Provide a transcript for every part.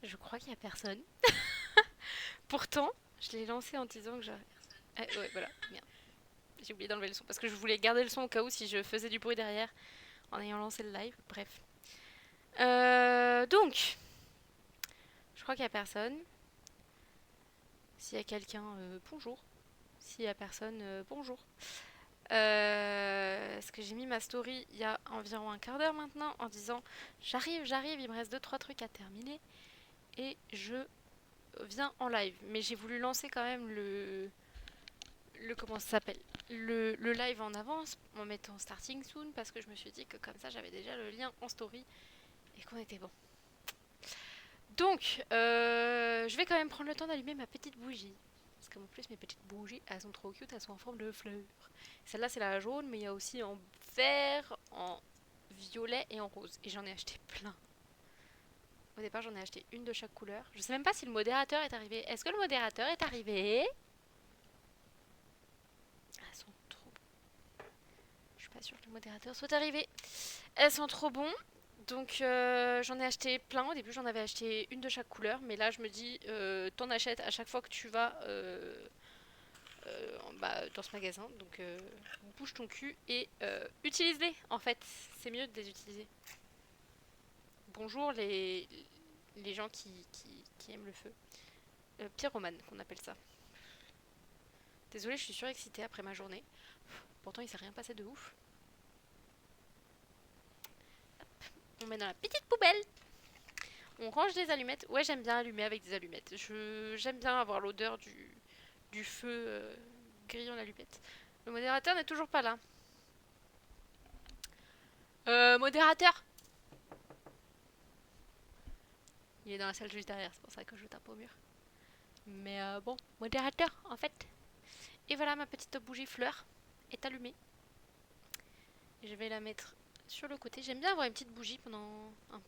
Je crois qu'il y a personne. Pourtant, je l'ai lancé en disant que j'arrive. Ah, ouais, voilà, merde. J'ai oublié d'enlever le son parce que je voulais garder le son au cas où si je faisais du bruit derrière en ayant lancé le live. Bref. Donc, je crois qu'il y a personne. S'il y a quelqu'un, bonjour. S'il y a personne, bonjour. Parce que j'ai mis ma story il y a environ un quart d'heure maintenant en disant j'arrive, il me reste deux trois trucs à terminer et je viens en live. Mais j'ai voulu lancer quand même le comment ça s'appelle le live en avance en mettant starting soon parce que je me suis dit que comme ça j'avais déjà le lien en story et qu'on était bon. Donc, je vais quand même prendre le temps d'allumer ma petite bougie. Parce qu'en plus, mes petites bougies, elles sont trop cute, elles sont en forme de fleurs. Celle-là, c'est la jaune, mais il y a aussi en vert, en violet et en rose. Et j'en ai acheté plein. Au départ, j'en ai acheté une de chaque couleur. Je sais même pas si le modérateur est arrivé. Est-ce que le modérateur est arrivé? Elles sont trop bonnes. Je suis pas sûre que le modérateur soit arrivé. Elles sont trop bonnes. Donc j'en ai acheté plein. Au début, j'en avais acheté une de chaque couleur. Mais là, je me dis, t'en achètes à chaque fois que tu vas dans ce magasin. Donc bouge ton cul et utilise-les. En fait, c'est mieux de les utiliser. Bonjour les gens qui aiment le feu. Pyromane, qu'on appelle ça. Désolée, je suis surexcitée après ma journée. Pourtant, il s'est rien passé de ouf. On met dans la petite poubelle. On range les allumettes. Ouais, j'aime bien allumer avec des allumettes. J'aime bien avoir l'odeur du feu grillant l'allumette. Le modérateur n'est toujours pas là. Modérateur. Il est dans la salle juste derrière, c'est pour ça que je tape au mur. Mais bon, modérateur en fait. Et voilà, ma petite bougie fleur est allumée. Et je vais la mettre sur le côté. J'aime bien avoir une petite bougie pendant un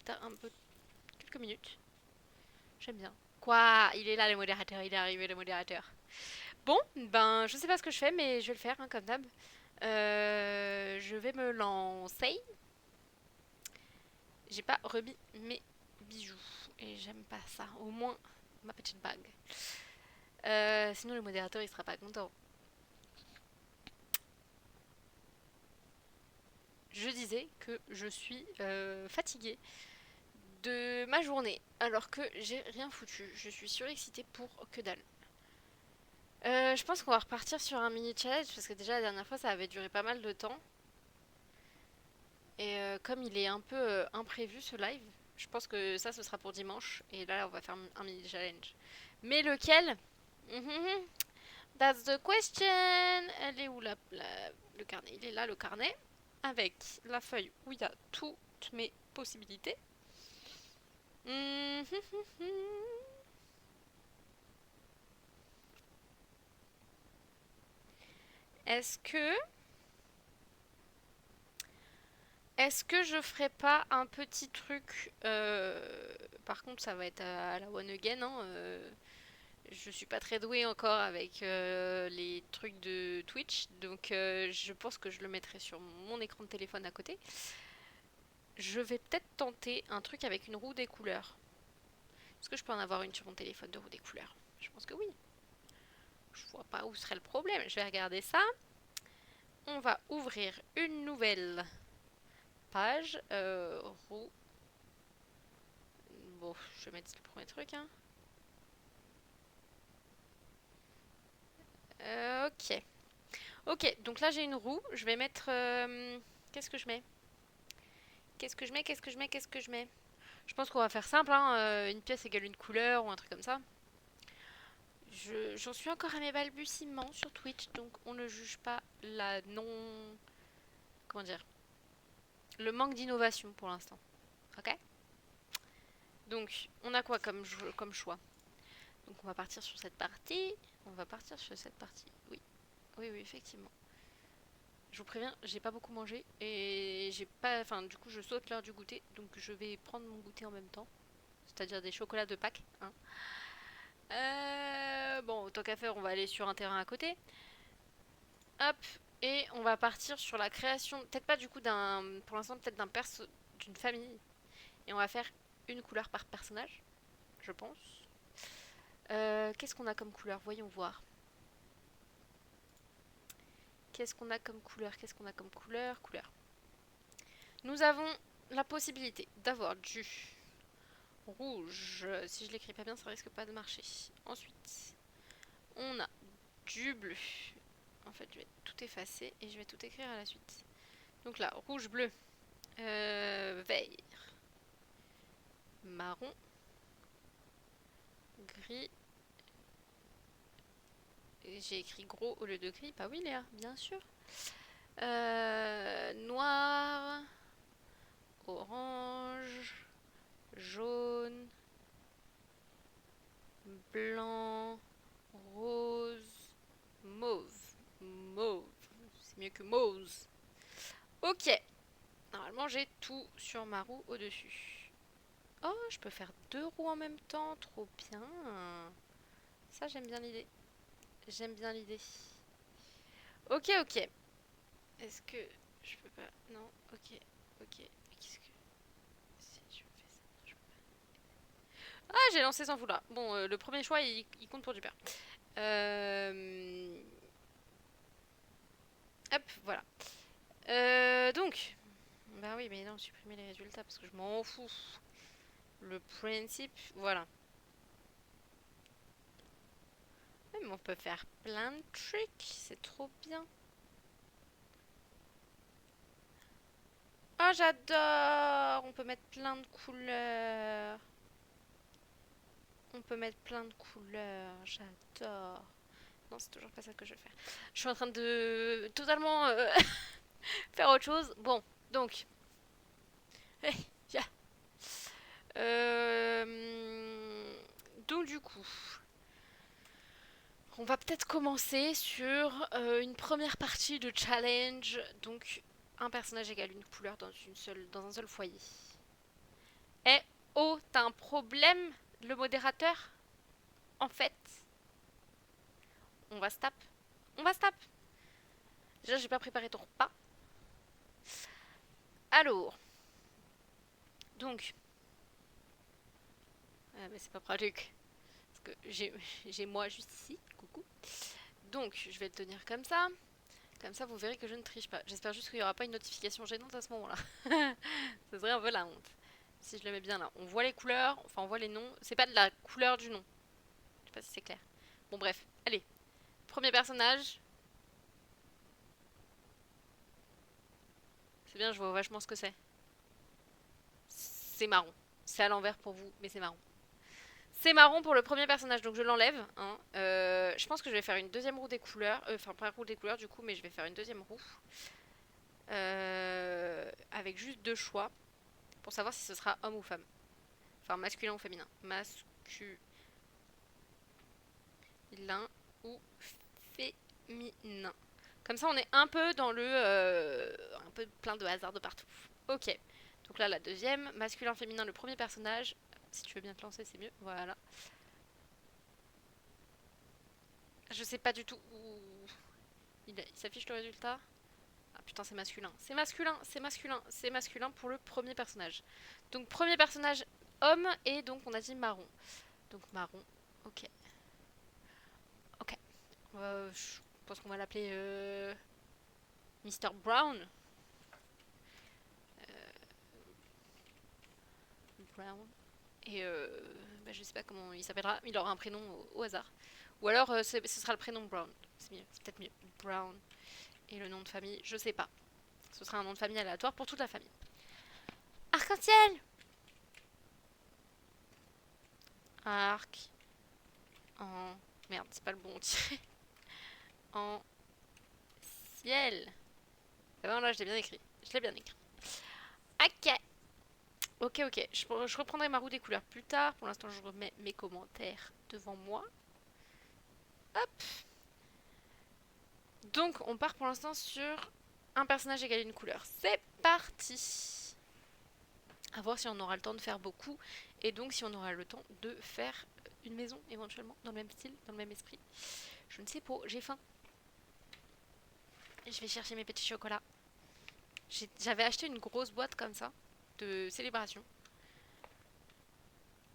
peu quelques minutes. J'aime bien. Quoi? Il est là le modérateur, il est arrivé le modérateur. Bon, ben je sais pas ce que je fais, mais je vais le faire hein, comme d'hab. Je vais me lancer. J'ai pas remis mes bijoux et j'aime pas ça. Au moins ma petite bague. Sinon le modérateur il sera pas content. Je disais que je suis fatiguée de ma journée alors que j'ai rien foutu. Je suis surexcitée pour que dalle. Je pense qu'on va repartir sur un mini challenge parce que déjà la dernière fois ça avait duré pas mal de temps. Et comme il est un peu imprévu ce live, je pense que ça ce sera pour dimanche. Et là on va faire un mini challenge. Mais lequel? Mhm. That's the question. Elle est où le carnet? Il est là le carnet avec la feuille où il y a toutes mes possibilités. Mhm. Est-ce que Est-ce que je ferais pas un petit truc par contre, ça va être à la one again. Hein, je suis pas très douée encore avec les trucs de Twitch, donc je pense que je le mettrai sur mon écran de téléphone à côté. Je vais peut-être tenter un truc avec une roue des couleurs. Est-ce que je peux en avoir une sur mon téléphone de roue des couleurs? Je pense que oui. Je vois pas où serait le problème. Je vais regarder ça. On va ouvrir une nouvelle page. Roue. Bon, je vais mettre le premier truc. Hein. Ok. Ok, donc là j'ai une roue. Je vais mettre. Qu'est-ce que je mets? Qu'est-ce que je mets? Qu'est-ce que je mets? Qu'est-ce que je mets? Je pense qu'on va faire simple. Hein, une pièce égale une couleur ou un truc comme ça. J'en suis encore à mes balbutiements sur Twitch, donc on ne juge pas la non. Comment dire? Le manque d'innovation pour l'instant. Ok? Donc, on a quoi comme choix? Donc, on va partir sur cette partie. On va partir sur cette partie. Oui. Oui, oui, effectivement. Je vous préviens, j'ai pas beaucoup mangé et j'ai pas. Enfin, du coup, je saute l'heure du goûter, donc je vais prendre mon goûter en même temps, c'est-à-dire des chocolats de Pâques. Hein. Bon, tant qu'à faire, on va aller sur un terrain à côté. Hop, et on va partir sur la création, peut-être pas du coup d'un, pour l'instant peut-être d'une famille, et on va faire une couleur par personnage. je pense. Qu'est-ce qu'on a comme couleur? Voyons voir. Qu'est-ce qu'on a comme couleur? Qu'est-ce qu'on a comme couleur? Couleur. Nous avons la possibilité d'avoir du rouge. Si je l'écris pas bien, ça risque pas de marcher. Ensuite, on a du bleu. En fait, je vais tout effacer et je vais tout écrire à la suite. Donc là, rouge, bleu, vert, marron, gris. J'ai écrit gros au lieu de gris. Bah oui, Léa, bien sûr. Noir, orange, jaune, blanc, rose, mauve. Mauve. C'est mieux que mauve. Ok. Normalement, j'ai tout sur ma roue au-dessus. Oh, je peux faire 2 roues en même temps. Trop bien. Ça, j'aime bien l'idée. J'aime bien l'idée. Ok, ok. Est-ce que je peux pas... Non, ok, ok. Qu'est-ce que... Si je fais ça, je peux pas. Ah, j'ai lancé sans vouloir. Bon, le premier choix, il compte pour du père. Hop, voilà. Donc... Bah oui, mais non, supprimer les résultats parce que je m'en fous. Le principe, voilà. Mais on peut faire plein de trucs, c'est trop bien. Oh, j'adore! On peut mettre plein de couleurs. On peut mettre plein de couleurs, j'adore. Non, c'est toujours pas ça que je vais faire. Je suis en train de totalement faire autre chose. Bon, donc. Hey, yeah. Donc du coup, on va peut-être commencer sur une première partie de challenge. Donc, un personnage égale une couleur dans un seul foyer. Eh oh, t'as un problème, le modérateur? En fait, on va se taper. On va se taper. Déjà, j'ai pas préparé ton repas. Alors, donc, mais c'est pas pratique. Parce que j'ai moi juste ici. Coucou. Donc, je vais le tenir comme ça. Comme ça, vous verrez que je ne triche pas. J'espère juste qu'il n'y aura pas une notification gênante à ce moment-là. Ce serait un peu la honte. Si je le mets bien là. On voit les couleurs, enfin on voit les noms. C'est pas de la couleur du nom. Je sais pas si c'est clair. Bon bref, allez. Premier personnage. C'est bien, je vois vachement ce que c'est. C'est marron. C'est à l'envers pour vous, mais c'est marron. C'est marron pour le premier personnage, donc je l'enlève. Hein. Je pense que je vais faire une deuxième roue des couleurs. Enfin, pas roue des couleurs du coup, mais je vais faire une deuxième roue. Avec juste 2 choix. Pour savoir si ce sera homme ou femme. Enfin, masculin ou féminin. Masculin ou féminin. Comme ça, on est un peu dans le... un peu plein de hasard de partout. Ok. Donc là, la deuxième. Masculin, féminin, le premier personnage. Si tu veux bien te lancer, c'est mieux. Voilà. Je sais pas du tout où... Il s'affiche le résultat. Ah putain, c'est masculin. C'est masculin, c'est masculin, c'est masculin pour le premier personnage. Donc premier personnage homme et donc on a dit marron. Donc marron, ok. Ok. Je pense qu'on va l'appeler Mr. Brown. Brown. Et bah, je sais pas comment il s'appellera. Il aura un prénom au hasard. Ou alors ce sera le prénom Brown. C'est mieux, c'est peut-être mieux. Brown. Et le nom de famille, je sais pas. Ce sera un nom de famille aléatoire pour toute la famille. Arc-en-ciel. Arc. En... Merde, c'est pas le bon tiré. En ciel. Ah non, là, je l'ai bien écrit. Je l'ai bien écrit. Ok. Ok, ok. Je reprendrai ma roue des couleurs plus tard. Pour l'instant, je remets mes commentaires devant moi. Hop. Donc, on part pour l'instant sur un personnage égale une couleur. C'est parti. À voir si on aura le temps de faire beaucoup. Et donc, si on aura le temps de faire une maison, éventuellement, dans le même style, dans le même esprit. Je ne sais pas, j'ai faim. Et je vais chercher mes petits chocolats. J'avais acheté une grosse boîte comme ça, de célébration.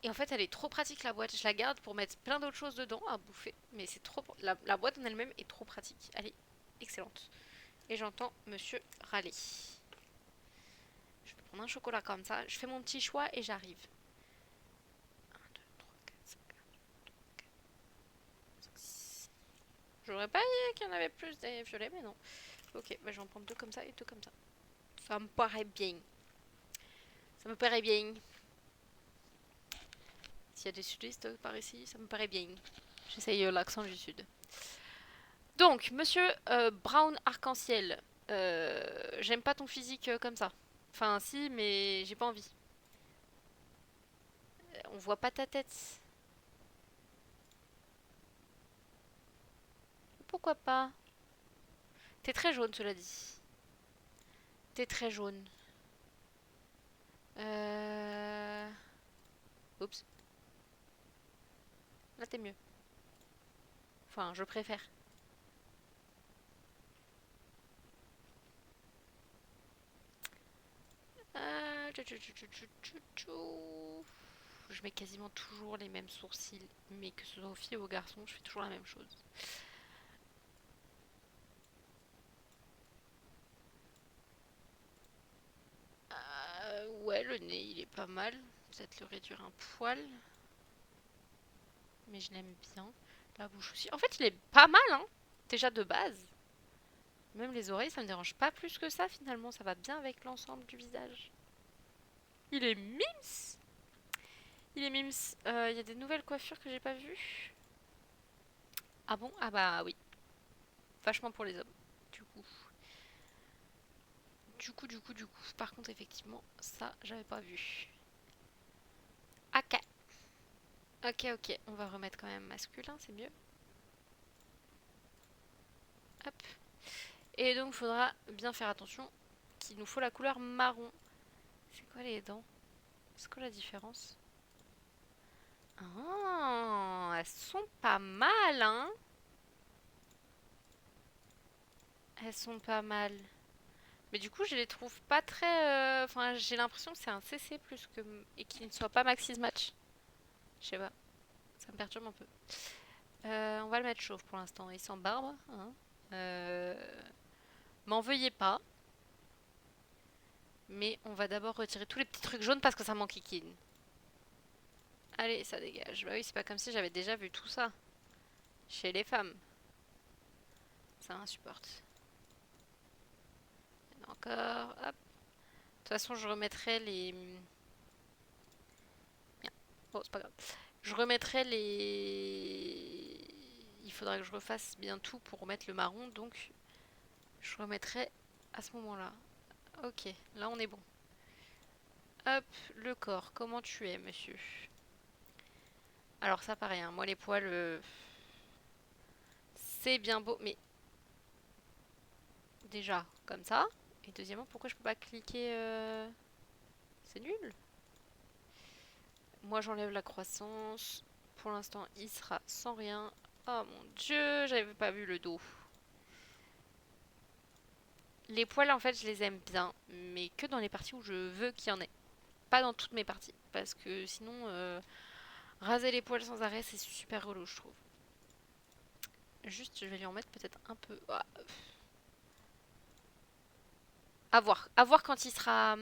Et en fait, elle est trop pratique la boîte. Je la garde pour mettre plein d'autres choses dedans à bouffer. Mais c'est trop. La boîte en elle-même est trop pratique. Elle est excellente. Et j'entends monsieur râler. Je vais prendre un chocolat comme ça. Je fais mon petit choix et j'arrive. 1, 2, 3, 4, 5, 6. J'aurais pas dit qu'il y en avait plus des violets, mais non. Ok, bah je vais en prendre 2 comme ça et 2 comme ça. Ça me paraît bien. Ça me paraît bien. S'il y a des sudistes par ici, ça me paraît bien. J'essaye l'accent du sud. Donc, monsieur Brown Arc-en-Ciel, j'aime pas ton physique comme ça. Enfin, si, mais j'ai pas envie. On voit pas ta tête. Pourquoi pas? T'es très jaune, cela dit. T'es très jaune. Euh... Oups. Là, t'es mieux. Enfin, je préfère. Je mets quasiment toujours les mêmes sourcils, mais que ce soit aux filles ou aux garçons, je fais toujours la même chose. Ouais, le nez, il est pas mal. Peut-être le réduire un poil. Mais je l'aime bien. La bouche aussi. En fait, il est pas mal, hein. Déjà de base. Même les oreilles, ça me dérange pas plus que ça, finalement. Ça va bien avec l'ensemble du visage. Il est mims. Il est mims. Il y a des nouvelles coiffures que j'ai pas vues. Ah bon? Ah bah oui. Vachement pour les hommes. Du coup. Du coup. Par contre, effectivement, ça, j'avais pas vu. Ok. Ok. On va remettre quand même masculin, c'est mieux. Hop. Et donc, il faudra bien faire attention qu'il nous faut la couleur marron. C'est quoi les dents? C'est quoi la différence? Ah, elles sont pas mal, hein? Elles sont pas mal. Mais du coup, je les trouve pas très. Enfin, j'ai l'impression que c'est un CC plus que. Et qu'il ne soit pas Maxis Match. Je sais pas. Ça me perturbe un peu. On va le mettre chauve pour l'instant. Et sans barbe. Hein. Euh, M'en veuillez pas. Mais on va d'abord retirer tous les petits trucs jaunes parce que ça m'enquiquine. Allez, ça dégage. Bah oui, c'est pas comme si j'avais déjà vu tout ça. Chez les femmes. Ça insupporte. Encore. Hop. De toute façon, je remettrai les. Merde. Bon, c'est pas grave. Je remettrai les. Il faudra que je refasse bien tout pour remettre le marron, donc je remettrai à ce moment-là. Ok, là on est bon. Hop, le corps. Comment tu es, monsieur? Alors ça pareil, hein, moi les poils, c'est bien beau, mais déjà comme ça. Et deuxièmement, pourquoi je peux pas cliquer C'est nul. Moi j'enlève la croissance. Pour l'instant, il sera sans rien. Oh mon dieu, j'avais pas vu le dos. Les poils, en fait, je les aime bien, mais que dans les parties où je veux qu'il y en ait. Pas dans toutes mes parties, parce que sinon, raser les poils sans arrêt, c'est super relou, je trouve. Juste, je vais lui en mettre peut-être un peu. Ah, à voir quand il sera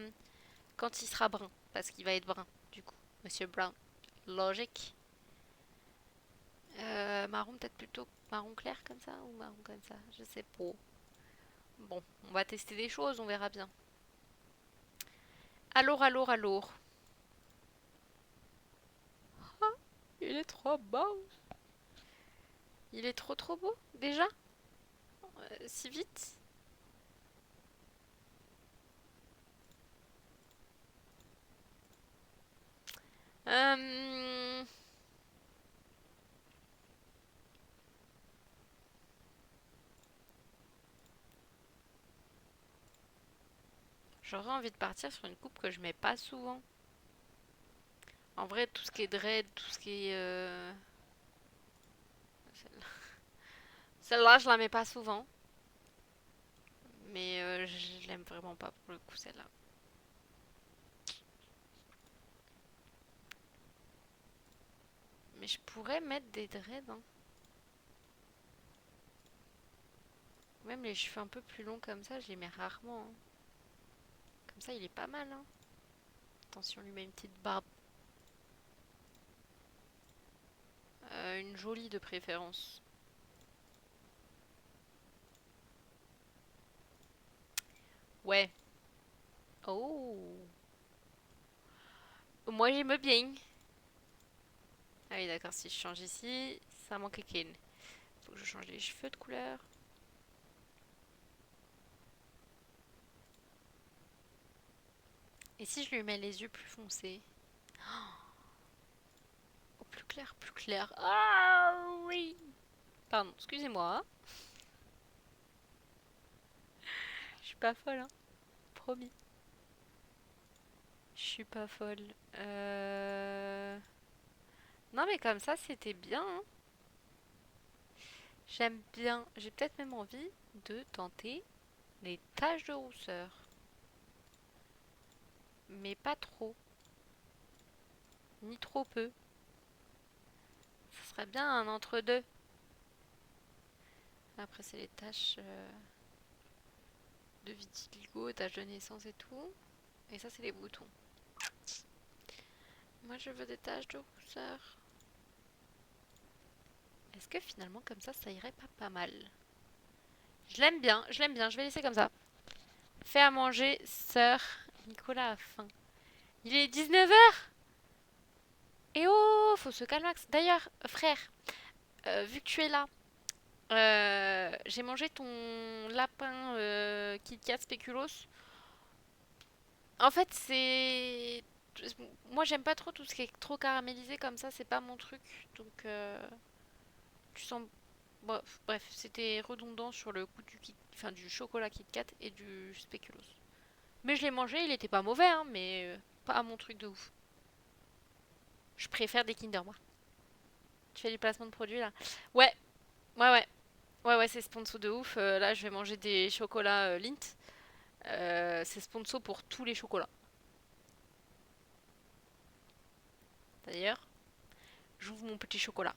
brun, parce qu'il va être brun, du coup. Monsieur Brown, logique. Marron, peut-être plutôt marron clair comme ça ou marron comme ça, je sais pas. Bon, on va tester des choses, on verra bien. Alors. Ah, il est trop beau. Il est trop beau, déjà? Si vite? Euh, J'aurais envie de partir sur une coupe que je mets pas souvent. En vrai, tout ce qui est dread, tout ce qui est... Celle-là, celle-là, je la mets pas souvent. Mais je l'aime vraiment pas pour le coup, celle-là. Mais je pourrais mettre des dreads, hein. Même les cheveux un peu plus longs comme ça, je les mets rarement, hein. Comme ça, il est pas mal, hein. Attention, on lui met une petite barbe. Une jolie de préférence. Ouais. Oh. Moi, j'aime bien. Ah oui, d'accord, si je change ici, ça manque quelqu'un. Faut que je change les cheveux de couleur. Et si je lui mets les yeux plus foncés? Oh, plus clair, plus clair. Ah oui. Pardon, excusez-moi, hein. Je suis pas folle, hein. Promis. Je suis pas folle. Non, mais comme ça, c'était bien, hein. J'aime bien. J'ai peut-être même envie de tenter les taches de rousseur. Mais pas trop. Ni trop peu. Ce serait bien un entre-deux. Après, c'est les taches de vitiligo, taches de naissance et tout. Et ça, c'est les boutons. Moi, je veux des taches de rousseur. Est-ce que finalement, comme ça irait pas mal? Je l'aime bien, je l'aime bien. Je vais laisser comme ça. Fais à manger, sœur. Nicolas a faim. Il est 19h. Et oh, faut se calmer. D'ailleurs, frère, vu que tu es là, j'ai mangé ton lapin Kit Kat Spéculoos. En fait, c'est... Moi, j'aime pas trop tout ce qui est trop caramélisé comme ça, c'est pas mon truc. Donc, tu sens... Bref, c'était redondant sur le goût enfin, du chocolat Kit Kat et du spéculoos. Mais je l'ai mangé, il était pas mauvais, hein, mais pas mon truc de ouf. Je préfère des Kinder, moi. Tu fais du placement de produits, là? Ouais, ouais, ouais. Ouais, ouais, c'est sponsor de ouf. Là, je vais manger des chocolats Lindt. C'est sponsor pour tous les chocolats. D'ailleurs, j'ouvre mon petit chocolat.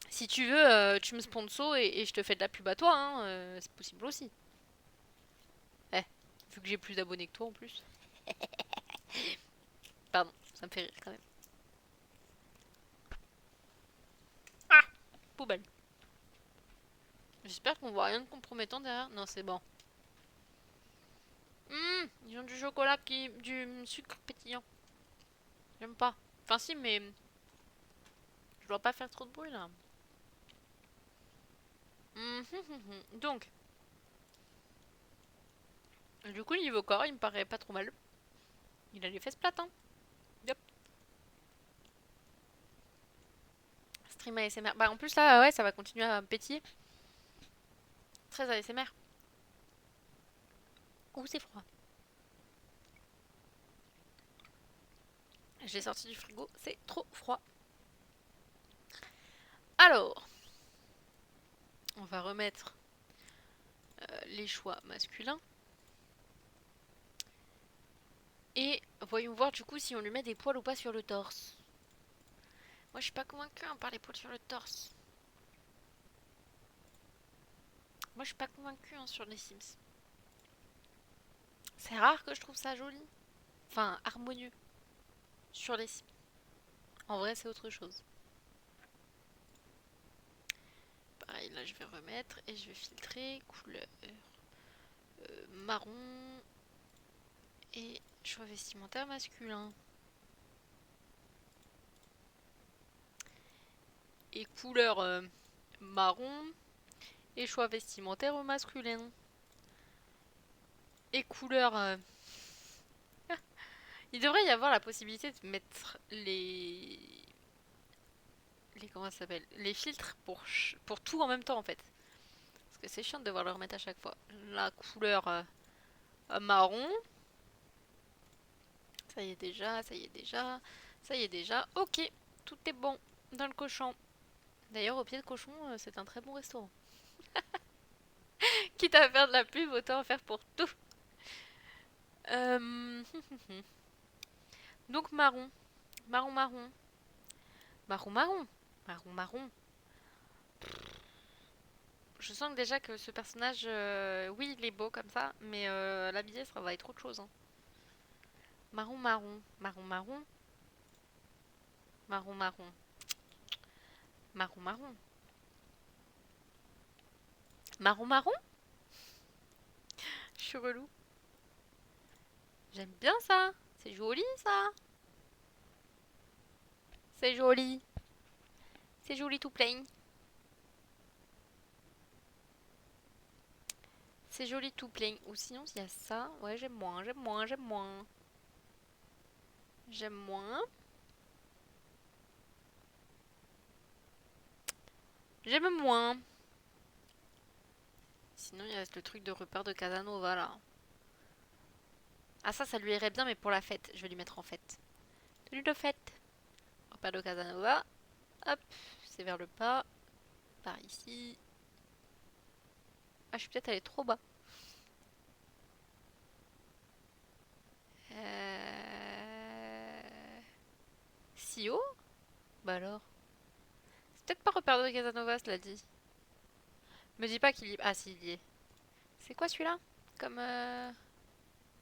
Si tu veux, tu me sponsor et je te fais de la pub à toi, hein, c'est possible aussi. Eh, vu que j'ai plus d'abonnés que toi en plus. Pardon, ça me fait rire quand même. Ah, poubelle. J'espère qu'on voit rien de compromettant derrière. Non, c'est bon. Ils ont du chocolat du sucre pétillant. J'aime pas. Enfin si, mais je dois pas faire trop de bruit là. Donc, du coup, niveau corps, il me paraît pas trop mal. Il a les fesses plates, hein. Yep. Stream ASMR. Bah, en plus, là, ouais, ça va continuer à pétiller. Très ASMR. Ouh, c'est froid. Je l'ai sorti du frigo, c'est trop froid. Alors, on va remettre les choix masculins. Et voyons voir du coup si on lui met des poils ou pas sur le torse. Moi, je suis pas convaincue hein, par les poils sur le torse. Moi, je suis pas convaincue hein, sur les Sims. C'est rare que je trouve ça joli. Enfin, harmonieux. Sur les Sims. En vrai, c'est autre chose. Pareil, là, je vais remettre et je vais filtrer couleur marron et choix vestimentaire masculin. Et couleur marron et choix vestimentaire au masculin. Et couleur... Il devrait y avoir la possibilité de mettre comment ça s'appelle? Les filtres pour tout en même temps en fait. Parce que c'est chiant de devoir le remettre à chaque fois. La couleur marron. Ça y est déjà, ça y est déjà, ça y est déjà. Ok, tout est bon dans le cochon. D'ailleurs, au pied de cochon, c'est un très bon restaurant. Quitte à faire de la pub, autant en faire pour tout. Euh, Donc marron. Marron, marron. Marron, marron. Marron, marron. Je sens que déjà que ce personnage, oui, il est beau comme ça, mais l'habiller, ça va être autre chose, hein. Marron, marron. Marron, marron. Marron, marron. Marron, marron. Marron, marron? Je suis relou. J'aime bien ça. C'est joli, ça. C'est joli. C'est joli tout plein. C'est joli tout plein. Ou sinon, il y a ça. Ouais, j'aime moins, j'aime moins, j'aime moins. J'aime moins. J'aime moins. Sinon, il reste le truc de repère de Casanova, là. Ah, ça lui irait bien, mais pour la fête. Je vais lui mettre en fête. Tenue de fête. Repère de Casanova. Hop, c'est vers le pas. Par ici. Ah, je suis peut-être allée trop bas. Si haut? Bah alors. C'est peut-être pas repère de Casanova, cela dit. Me dis pas qu'il y... Ah, si, il y est. C'est quoi celui-là? Comme,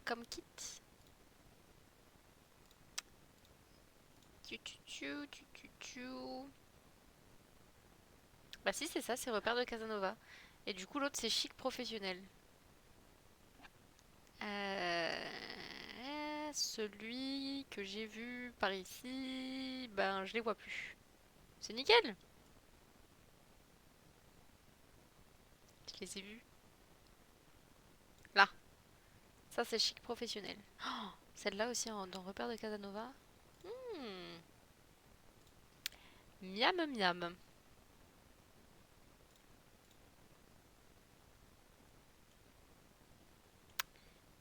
comme kit? Tu, tu, tu, tu, tu, tu. Bah si, c'est ça, c'est repère de Casanova. Et du coup, l'autre, c'est chic professionnel. Celui que j'ai vu par ici, ben je les vois plus. C'est nickel. Je les ai vus. Là. Ça, c'est chic professionnel. Oh, celle-là aussi dans repère de Casanova. Hmm. Miam miam.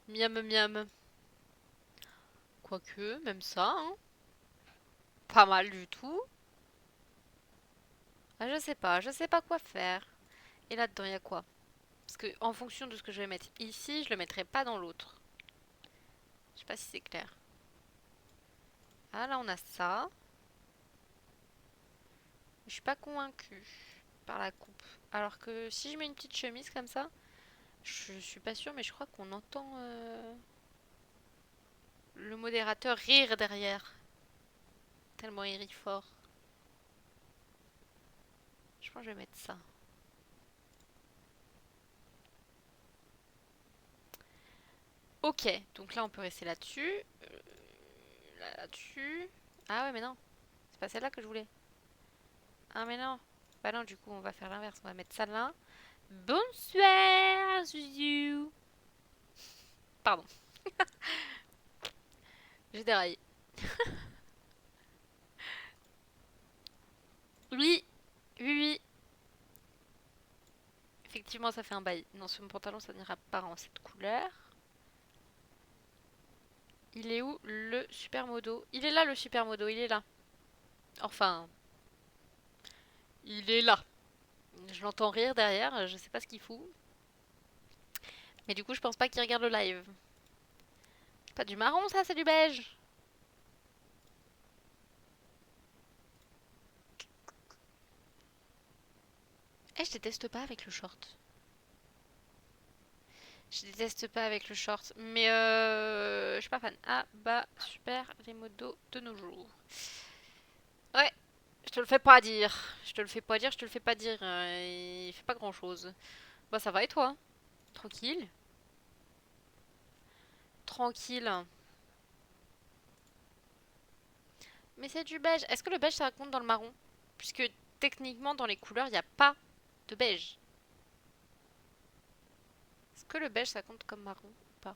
Miam miam. Quoique, même ça, hein. Pas mal du tout. Ah, je sais pas quoi faire. Et là-dedans, il y a quoi? Parce que en fonction de ce que je vais mettre ici, je le mettrai pas dans l'autre. Je sais pas si c'est clair. Ah, là, on a ça. Je suis pas convaincue par la coupe. Alors que si je mets une petite chemise comme ça, je suis pas sûre, mais je crois qu'on entend le modérateur rire derrière. Tellement il rit fort. Je pense que je vais mettre ça. Ok, donc là on peut rester là-dessus. Là-dessus. Ah ouais, mais non. C'est pas celle-là que je voulais. Ah mais non. Bah non, du coup on va faire l'inverse. On va mettre ça là. Bonsoir, Zuzu. Pardon, j'ai déraillé. Oui, oui, oui. Effectivement, ça fait un bail. Non, sur mon pantalon, ça n'ira pas en cette couleur. Il est où le supermodo? Il est là, le supermodo, il est là. Enfin, il est là. Je l'entends rire derrière, je sais pas ce qu'il fout. Mais du coup, je pense pas qu'il regarde le live. C'est pas du marron, ça, c'est du beige. Eh, je déteste pas avec le short. Je déteste pas avec le short. Mais je suis pas fan. Ah bah, super, les modos de nos jours. Ouais, je te le fais pas dire. Je te le fais pas dire, je te le fais pas dire. Il fait pas grand chose. Bah, ça va et toi? Tranquille? Tranquille. Mais c'est du beige. Est-ce que le beige ça compte dans le marron? Puisque techniquement dans les couleurs il n'y a pas de beige. Est-ce que le beige ça compte comme marron ou pas?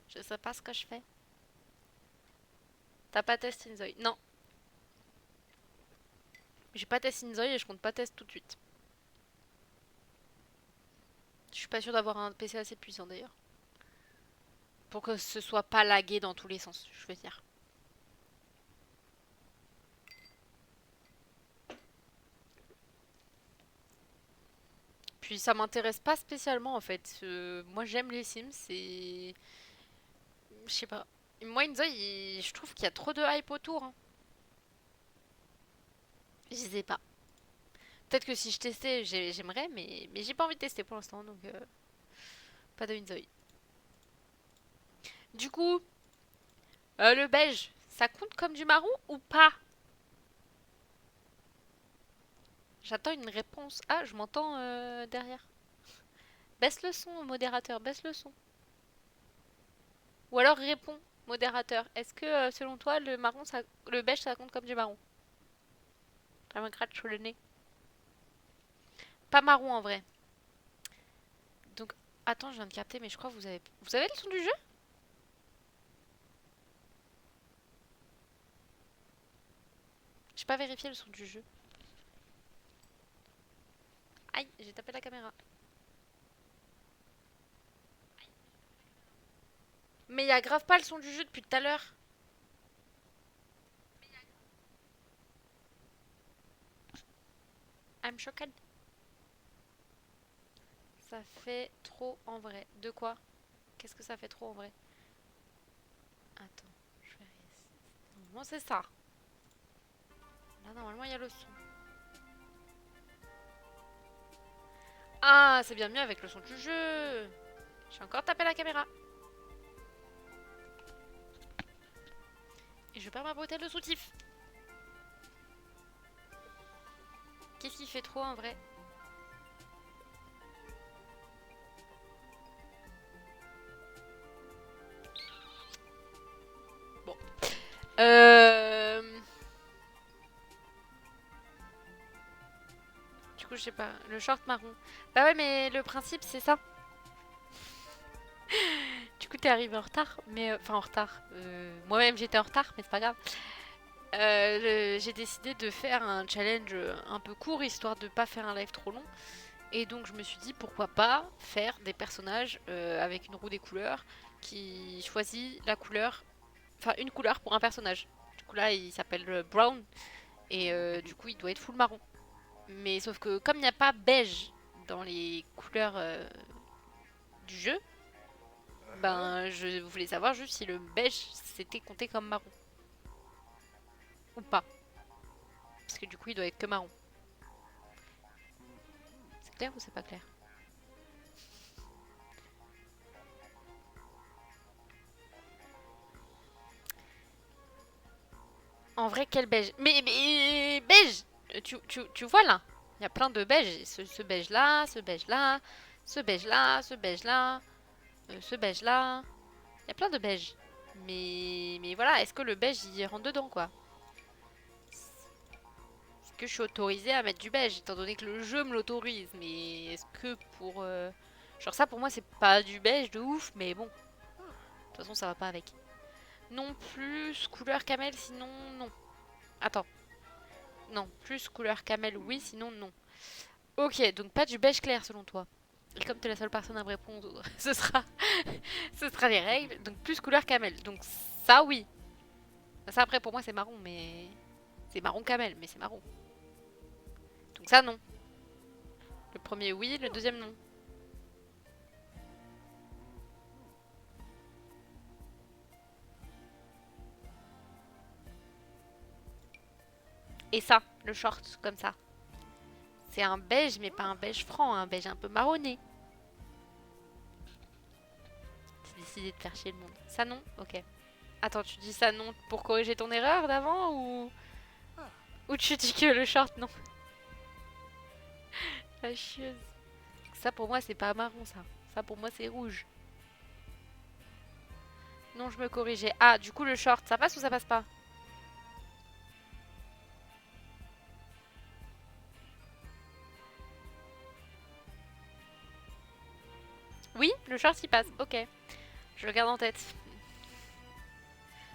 Je sais pas ce que je fais. T'as pas testé Inzoi? Non. J'ai pas testé Inzoi et je compte pas tester tout de suite. Je suis pas sûre d'avoir un PC assez puissant d'ailleurs. Pour que ce soit pas lagué dans tous les sens, je veux dire. Puis ça m'intéresse pas spécialement en fait. Moi j'aime les Sims et... Je sais pas. Moi, Inzoi, je trouve qu'il y a trop de hype autour, hein. Je sais pas. Peut-être que si je testais, j'aimerais, mais j'ai pas envie de tester pour l'instant, donc pas de Inzoi. Du coup, le beige, ça compte comme du marron ou pas? J'attends une réponse. Ah, je m'entends derrière. Baisse le son, modérateur, baisse le son. Ou alors réponds, modérateur. Est-ce que selon toi, le beige, ça compte comme du marron? Ça me gratte sur le nez. Pas marron en vrai. Donc, attends, je viens de capter, mais je crois que vous avez le son du jeu? J'ai pas vérifié le son du jeu. Aïe, j'ai tapé la caméra. Mais y a grave pas le son du jeu depuis tout à l'heure. I'm shocked. Ça fait trop en vrai. De quoi? Qu'est-ce que ça fait trop en vrai? Attends, je vais essayer. Normalement, c'est ça. Là, normalement, il y a le son. Ah, c'est bien mieux avec le son du jeu. J'ai encore tapé la caméra. Et je perds ma bretelle de soutif. Qu'est-ce qui fait trop en vrai? Bon. Euh... Du coup, je sais pas. Le short marron. Bah ouais, mais le principe, c'est ça. Du coup, t'es arrivé en retard. Mais enfin, en retard. Moi-même, j'étais en retard, mais c'est pas grave. J'ai décidé de faire un challenge un peu court, histoire de pas faire un live trop long. Et donc, je me suis dit, pourquoi pas faire des personnages avec une roue des couleurs qui choisit la couleur. Enfin, une couleur pour un personnage. Du coup, là, il s'appelle Brown. Et du coup, il doit être full marron. Mais sauf que comme il n'y a pas beige dans les couleurs du jeu, ben je voulais savoir juste si le beige c'était compté comme marron ou pas. Parce que du coup il doit être que marron. C'est clair ou c'est pas clair? En vrai quel beige? Mais beige. Tu vois là? Il y a plein de beiges. Ce beige là, ce beige là, ce beige là, ce beige là, ce beige là. Il y a plein de beiges. Mais voilà, est-ce que le beige il rentre dedans quoi? Est-ce que je suis autorisée à mettre du beige étant donné que le jeu me l'autorise? Mais est-ce que pour. Genre, ça pour moi, c'est pas du beige de ouf, mais bon, de toute façon, ça va pas avec. Non plus couleur camel, sinon non. Attends, non, plus couleur camel, oui, sinon non. Ok, donc pas du beige clair selon toi. Et comme t'es la seule personne à me répondre, ce sera les règles. Donc plus couleur camel. Donc ça, oui. Ça après pour moi c'est marron, mais c'est marron camel, mais c'est marron. Donc ça non. Le premier oui, le deuxième non. Et ça, le short, comme ça. C'est un beige, mais pas un beige franc, un beige un peu marronné. J'ai décidé de faire chier le monde. Ça non? Ok. Attends, tu dis ça non pour corriger ton erreur d'avant ou tu dis que le short non? La chieuse. Ça pour moi c'est pas marron ça. Ça pour moi c'est rouge. Non, je me corrigeais. Ah, du coup le short, ça passe ou ça passe pas? Oui, le short il passe. Ok. Je le garde en tête.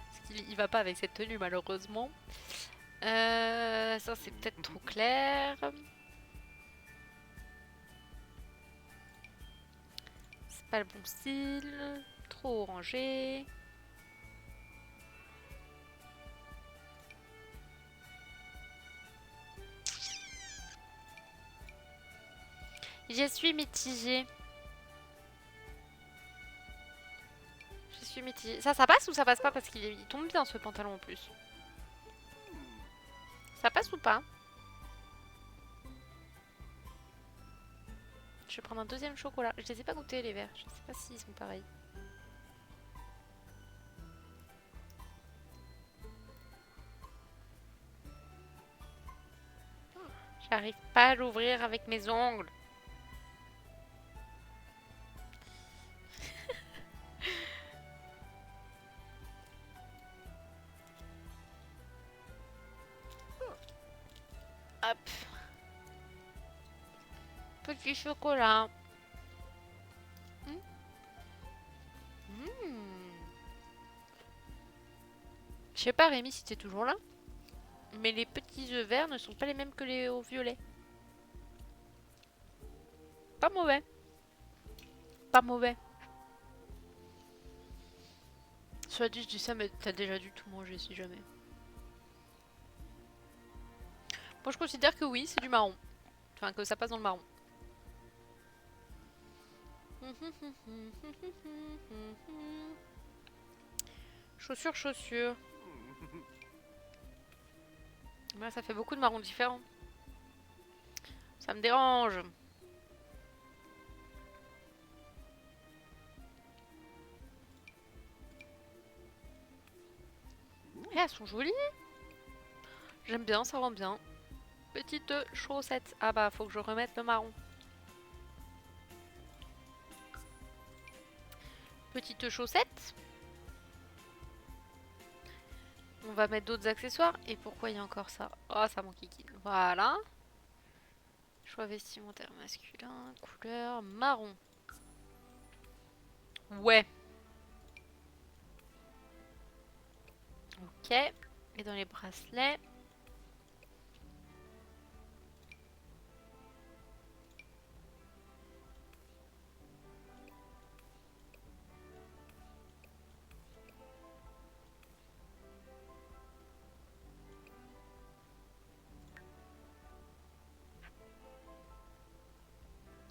Parce qu'il il va pas avec cette tenue malheureusement. Ça c'est peut-être trop clair. C'est pas le bon style. Trop orangé. Je suis mitigée. petit... Ça passe ou ça passe pas? Parce qu'il tombe bien ce pantalon en plus. Ça passe ou pas? Je vais prendre un deuxième chocolat. Je les ai pas goûtés les verts. Je sais pas s'ils sont pareils. J'arrive pas à l'ouvrir avec mes ongles. Hop. Petit chocolat. Je sais pas Rémi si t'es toujours là. Mais les petits œufs verts ne sont pas les mêmes que les œufs violets. Pas mauvais. Pas mauvais. Soit dit, je dis ça, mais t'as déjà dû tout manger si jamais. Moi, je considère que oui, c'est du marron. Enfin, que ça passe dans le marron. Chaussures, chaussures. Là, ça fait beaucoup de marrons différents. Ça me dérange. Et elles sont jolies. J'aime bien, ça rend bien. Petite chaussette. Ah bah, faut que je remette le marron. Petite chaussette. On va mettre d'autres accessoires. Et pourquoi il y a encore ça? Oh, ça mon kiki. Voilà. Choix vestimentaire masculin. Couleur marron. Ouais. Ok. Et dans les bracelets.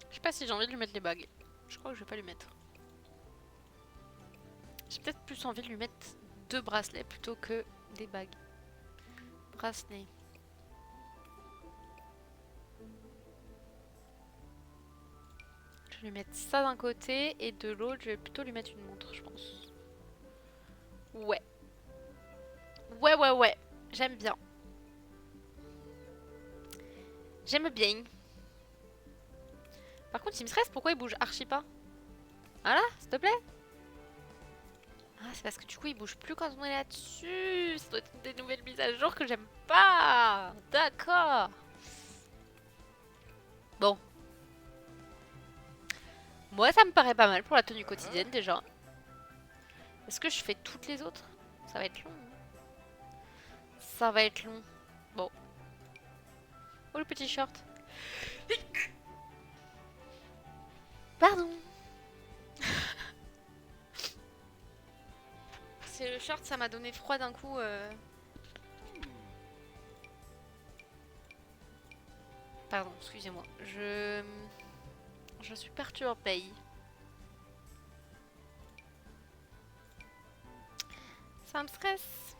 Je sais pas si j'ai envie de lui mettre les bagues. Je crois que je vais pas lui mettre. J'ai peut-être plus envie de lui mettre 2 bracelets plutôt que des bagues. Bracelet. Je vais lui mettre ça d'un côté et de l'autre, je vais plutôt lui mettre une montre, je pense. Ouais. Ouais. J'aime bien. J'aime bien. Par contre, il me stresse, pourquoi il bouge archi pas? Voilà, s'il te plaît. Ah, c'est parce que du coup, il bouge plus quand on est là-dessus. Ça doit être des nouvelles mises à jour que j'aime pas. D'accord. Bon. Moi, ça me paraît pas mal pour la tenue quotidienne déjà. Est-ce que je fais toutes les autres? Ça va être long. Ça va être long. Bon. Oh, le petit short. Pardon. C'est le short, ça m'a donné froid d'un coup. Pardon, excusez-moi. Je suis perturbée. Ça me stresse.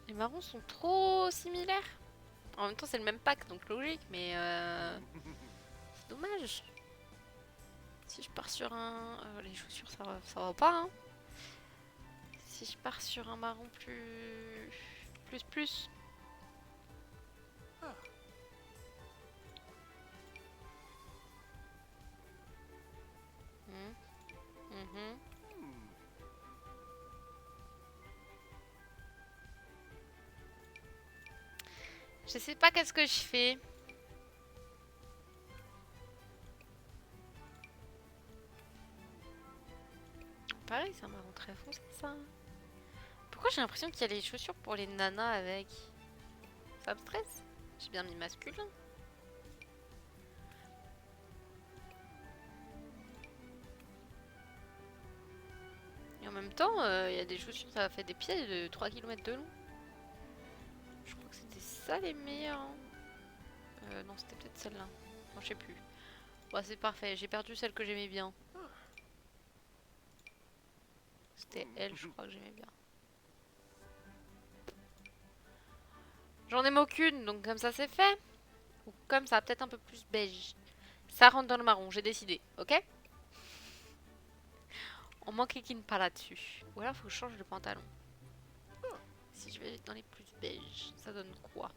Les marrons sont trop similaires. En même temps, c'est le même pack, donc logique, mais c'est dommage. Si je pars sur un... les chaussures, ça va pas, hein. Si je pars sur un marron plus... Mhm. Je sais pas qu'est-ce que je fais. Pareil, c'est un marron très foncé, ça. Pourquoi j'ai l'impression qu'il y a les chaussures pour les nanas avec? Ça me stresse. J'ai bien mis masculin. Et en même temps, il y a des chaussures, ça fait des pieds de 3 km de long. Je crois que c'était ça les meilleurs. Hein. Non, c'était peut-être celle-là. Non, je sais plus. Bon, c'est parfait, j'ai perdu celle que j'aimais bien. C'était elle, je crois que j'aimais bien. J'en aime aucune, donc comme ça c'est fait. Ou comme ça, peut-être un peu plus beige. Ça rentre dans le marron, j'ai décidé, ok? On m'enquiquine pas là-dessus. Ou alors faut que je change de pantalon. Si je vais dans les plus beige, ça donne quoi?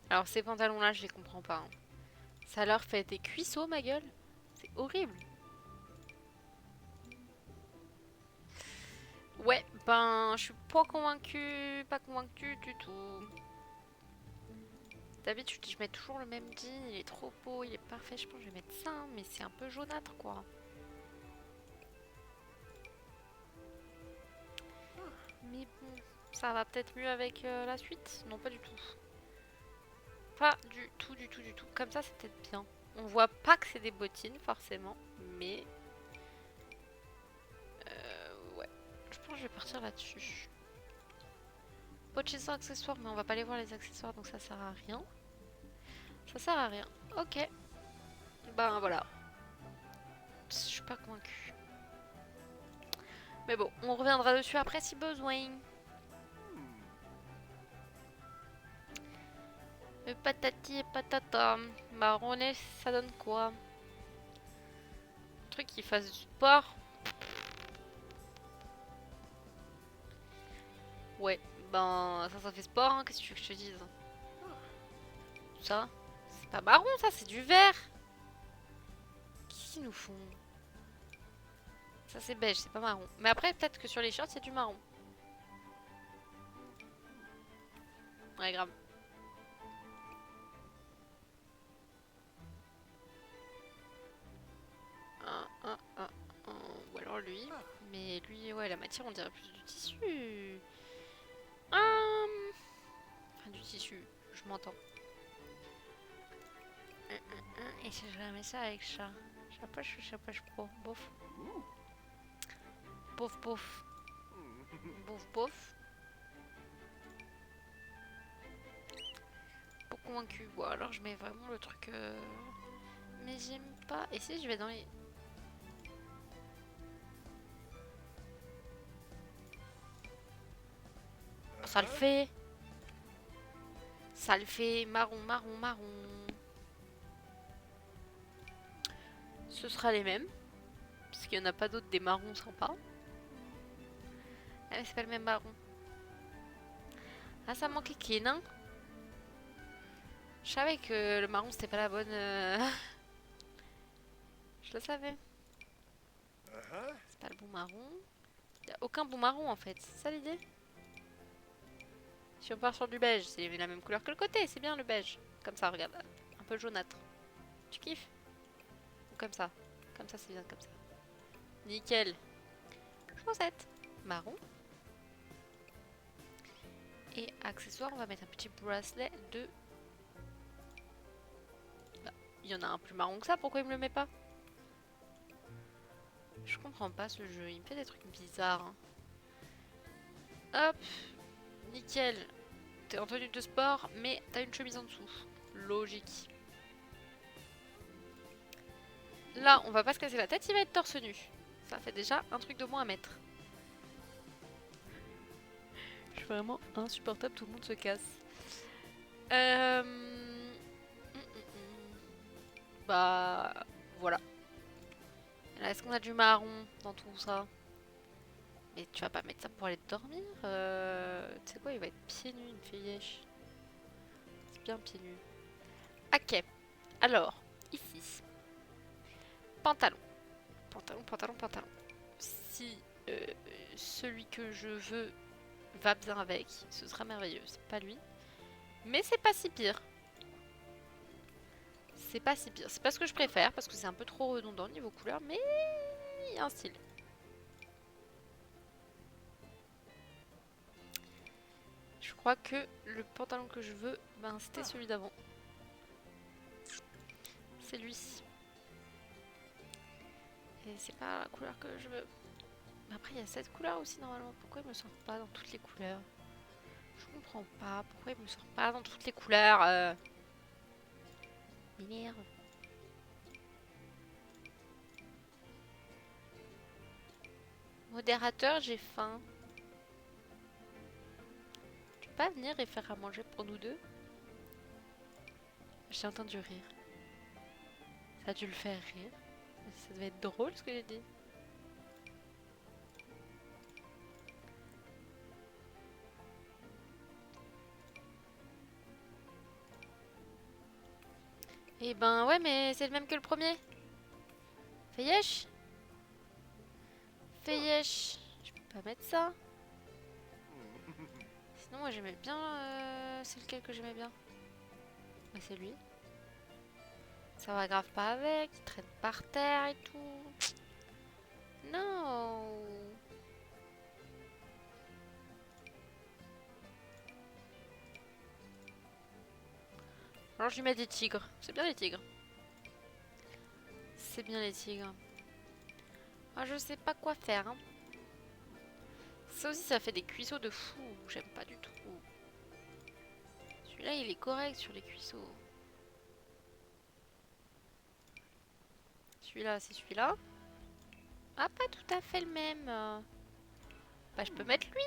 Alors ces pantalons-là, je les comprends pas, hein. Ça leur fait des cuisseaux, ma gueule. C'est horrible. Ouais, ben, je suis pas convaincue, pas convaincue du tout. D'habitude, je mets toujours le même jean, il est trop beau, il est parfait. Je pense que je vais mettre ça, hein, mais c'est un peu jaunâtre, quoi. Mais bon, ça va peut-être mieux avec la suite. Non, pas du tout. Pas du tout, du tout, du tout. Comme ça, c'est peut-être bien. On voit pas que c'est des bottines, forcément, mais... ouais. Je pense que je vais partir là-dessus. Bottines sans accessoires, mais on va pas aller voir les accessoires, donc ça sert à rien. Ça sert à rien. Ok. Ben voilà. Je suis pas convaincue. Mais bon, on reviendra dessus après si besoin. Patati et patata. Marronnet, ça donne quoi? Un truc qui fasse du sport. Ouais, ben ça fait sport, hein. Qu'est-ce que tu veux que je te dise? Ça, c'est pas marron, ça, c'est du vert. Qu'est-ce qu'ils nous font? Ça, c'est beige, c'est pas marron. Mais après, peut-être que sur les shorts, c'est du marron. Ouais, grave. Ou alors lui. Mais lui, ouais, la matière, on dirait plus du tissu. Enfin, du tissu, je m'entends. Et si je mets ça avec ça? Chapoche pro. Bof. Bof, bof. Bof, bof. Pas convaincu. Bon, alors je mets vraiment le truc. Mais j'aime pas. Et si je vais dans les. Ça le fait. Ça le fait. Marron, marron, marron. Ce sera les mêmes. Parce qu'il n'y en a pas d'autres des marrons sympas. Ah, mais c'est pas le même marron. Ah, ça manquait Ken, hein. Je savais que le marron c'était pas la bonne. Je le savais. C'est pas le bon marron. Il a aucun bon marron en fait. C'est ça l'idée? Si on part sur du beige, c'est la même couleur que le côté. C'est bien le beige. Comme ça, regarde. Un peu jaunâtre. Tu kiffes? Ou comme ça. Comme ça, c'est bien comme ça. Nickel. Chaussette. Marron. Et accessoire, on va mettre un petit bracelet de... Bah, il y en a un plus marron que ça, pourquoi il me le met pas? Je comprends pas ce jeu, il me fait des trucs bizarres. Hop, nickel. T'es en tenue de sport, mais t'as une chemise en dessous. Logique. Là, on va pas se casser la tête, il va être torse nu. Ça fait déjà un truc de moins à mettre. Je suis vraiment insupportable, tout le monde se casse. Bah, voilà. Est-ce qu'on a du marron dans tout ça? Mais tu vas pas mettre ça pour aller dormir? Tu sais quoi, il va être pieds nus, il me fait yesh. C'est bien pieds nus. Ok, alors, ici. Pantalon. Pantalon, pantalon, pantalon. Si celui que je veux va bien avec, ce sera merveilleux. C'est pas lui. Mais c'est pas si pire. C'est pas si pire. C'est pas ce que je préfère parce que c'est un peu trop redondant niveau couleur, mais il y a un style. Je crois que le pantalon que je veux, ben, c'était celui d'avant. C'est lui. Et c'est pas la couleur que je veux. Mais après, il y a cette couleur aussi normalement. Pourquoi il me sort pas dans toutes les couleurs? Je comprends pas. Pourquoi il me sort pas dans toutes les couleurs M'énerve. Modérateur, j'ai faim. Tu peux pas venir et faire à manger pour nous deux? J'ai entendu rire. Ça a dû le faire rire. Ça devait être drôle ce que j'ai dit. Eh ben ouais, mais c'est le même que le premier. Fais yesh. Fais yesh. Je peux pas mettre ça. Sinon moi j'aimais bien... c'est lequel que j'aimais bien? Bah c'est lui. Ça va grave pas avec. Il traîne par terre et tout. Non. Alors je lui mets des tigres. C'est bien les tigres. C'est bien les tigres. Ah, je sais pas quoi faire. Hein. Ça aussi, ça fait des cuisseaux de fou. J'aime pas du tout. Celui-là, il est correct sur les cuisseaux. Celui-là, c'est celui-là. Ah, pas tout à fait le même. Bah, je peux mettre lui.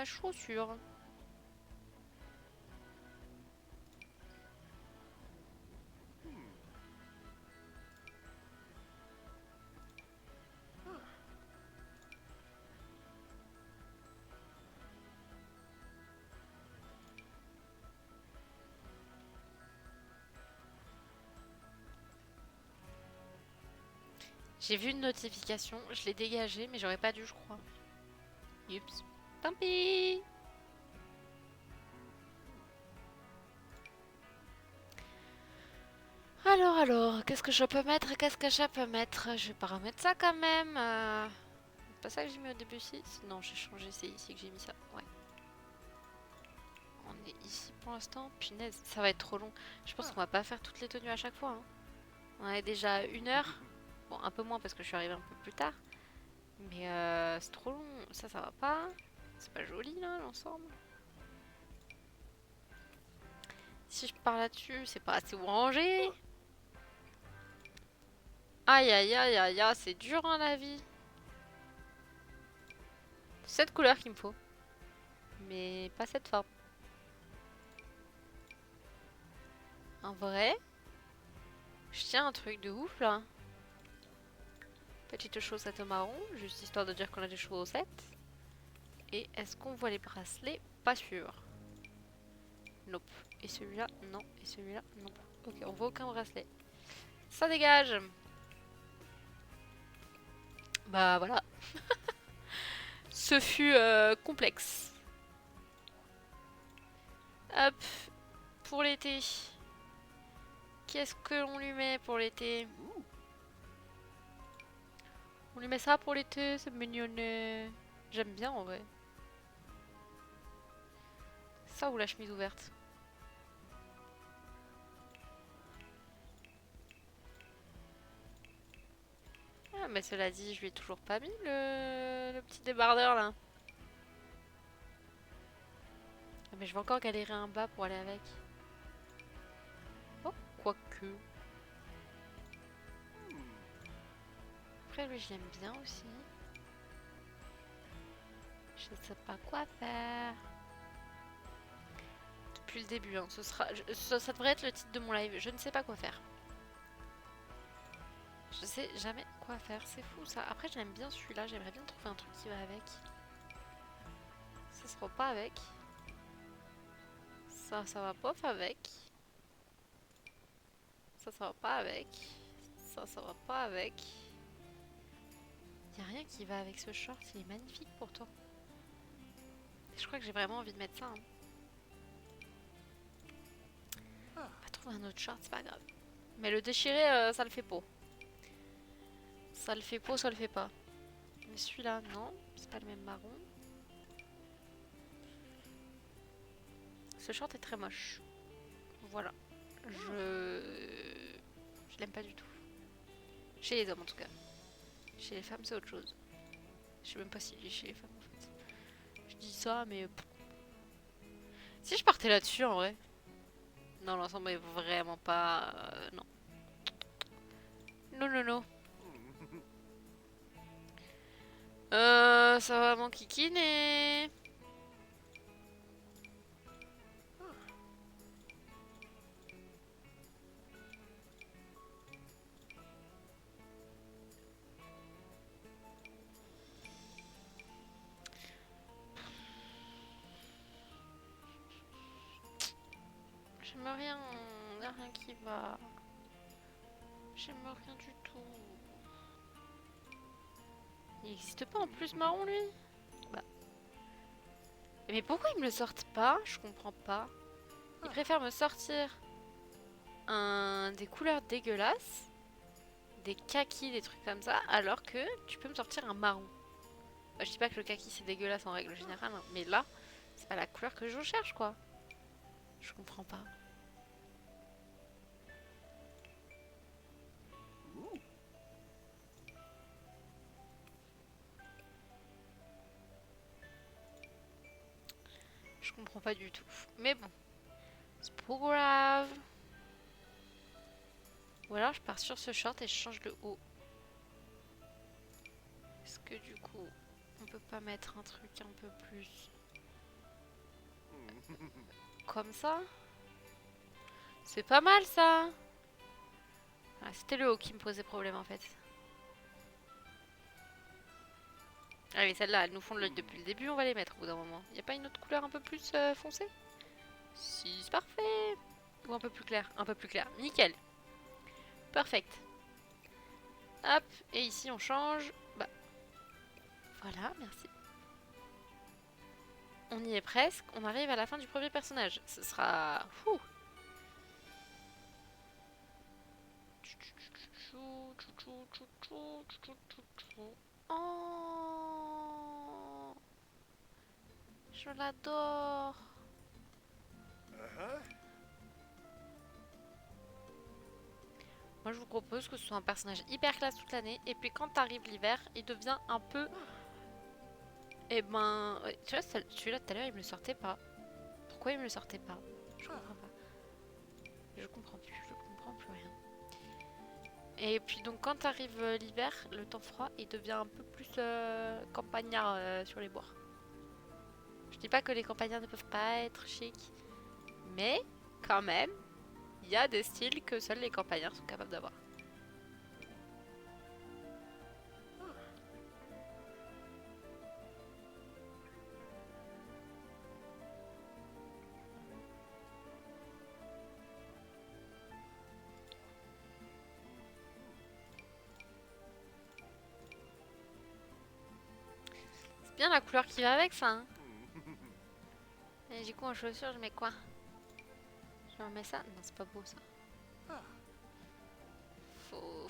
Chaussures. J'ai vu une notification. Je l'ai dégagée, mais j'aurais pas dû, je crois. Oups. Tant pis. Alors, qu'est-ce que je peux mettre? Qu'est-ce que je peux mettre? Je vais pas remettre ça quand même. C'est pas ça que j'ai mis au début ici? Non, j'ai changé, c'est ici que j'ai mis ça. Ouais. On est ici pour l'instant. Punaise, ça va être trop long. Je pense qu'on va pas faire toutes les tenues à chaque fois. Hein. On est déjà à 1 heure. Bon, un peu moins parce que je suis arrivée un peu plus tard. Mais c'est trop long. Ça va pas. C'est pas joli là, l'ensemble. Si je pars là-dessus, c'est pas assez rangé. Aïe aïe aïe aïe aïe, c'est dur hein la vie. C'est cette couleur qu'il me faut. Mais pas cette forme. En vrai, je tiens un truc de ouf là. Petite chaussette marron, juste histoire de dire qu'on a des chaussettes. Et est-ce qu'on voit les bracelets? Pas sûr. Nope. Et celui-là, non. Et celui-là, non. Ok, on voit aucun bracelet. Ça dégage. Bah voilà. Ce fut complexe. Hop. Pour l'été. Qu'est-ce que l'on lui met pour l'été? On lui met ça pour l'été, c'est mignonnet. J'aime bien en vrai. Ça ou la chemise ouverte? Ah mais cela dit, je lui ai toujours pas mis le petit débardeur là. Ah, mais je vais encore galérer un bas pour aller avec. Oh, quoique. Après lui je l'aime bien aussi. Je ne sais pas quoi faire. Depuis le début, hein. Ça devrait être le titre de mon live. Je ne sais pas quoi faire. Je sais jamais quoi faire. C'est fou ça. Après, j'aime bien celui-là. J'aimerais bien trouver un truc qui va avec. Ça sera pas avec. Ça va pas avec. Ça va pas avec. Ça va pas avec. Y a rien qui va avec ce short. Il est magnifique pourtant. Je crois que j'ai vraiment envie de mettre ça. Hein. On va trouver un autre short, c'est pas grave. Mais le déchirer, ça le fait pas. Ça le fait pas, ça le fait pas. Mais celui-là, non. C'est pas le même marron. Ce short est très moche. Voilà. Je l'aime pas du tout. Chez les hommes en tout cas. Chez les femmes c'est autre chose. Je sais même pas s'il est chez les femmes en fait. Je dis ça mais... Si je partais là-dessus en vrai. Non, l'ensemble est vraiment pas... non. Non, non, non. Ça va mon kikiné. J'aime rien. Y'a rien qui va. J'aime rien du tout. Il existe pas en plus marron lui? Bah. Mais pourquoi ils me le sortent pas? Je comprends pas. Ils préfèrent me sortir des couleurs dégueulasses, des kakis, des trucs comme ça, alors que tu peux me sortir un marron. Bah, je dis pas que le kaki c'est dégueulasse en règle générale, hein, mais là, c'est pas la couleur que je cherche quoi. Je comprends pas. Je comprends pas du tout. Mais bon, c'est pas grave. Ou alors je pars sur ce short et je change le haut. Est-ce que du coup, on peut pas mettre un truc un peu plus comme ça? C'est pas mal ça. Ah, c'était le haut qui me posait problème en fait. Allez, celle-là, elles nous font de l'œil depuis le début, on va les mettre au bout d'un moment. Y a pas une autre couleur un peu plus foncée? Si, c'est parfait. Ou un peu plus clair? Un peu plus clair. Nickel. Perfect. Hop, et ici on change. Bah, voilà, merci. On y est presque, on arrive à la fin du premier personnage. Ce sera... Fou. Oh, je l'adore. Moi je vous propose que ce soit un personnage hyper classe toute l'année. Et puis quand arrive l'hiver, il devient un peu... Eh ben... ouais, tu vois, celui-là tout à l'heure il me le sortait pas. Pourquoi il me le sortait pas? Je comprends pas. Je comprends plus rien. Et puis donc quand arrive l'hiver, le temps froid, il devient un peu plus campagnard sur les bois. Je dis pas que les campagnards ne peuvent pas être chics, mais quand même, il y a des styles que seuls les campagnards sont capables d'avoir. C'est bien la couleur qui va avec ça, hein. Et du coup en chaussures je mets quoi? Je remets ça? Non c'est pas beau ça. Faut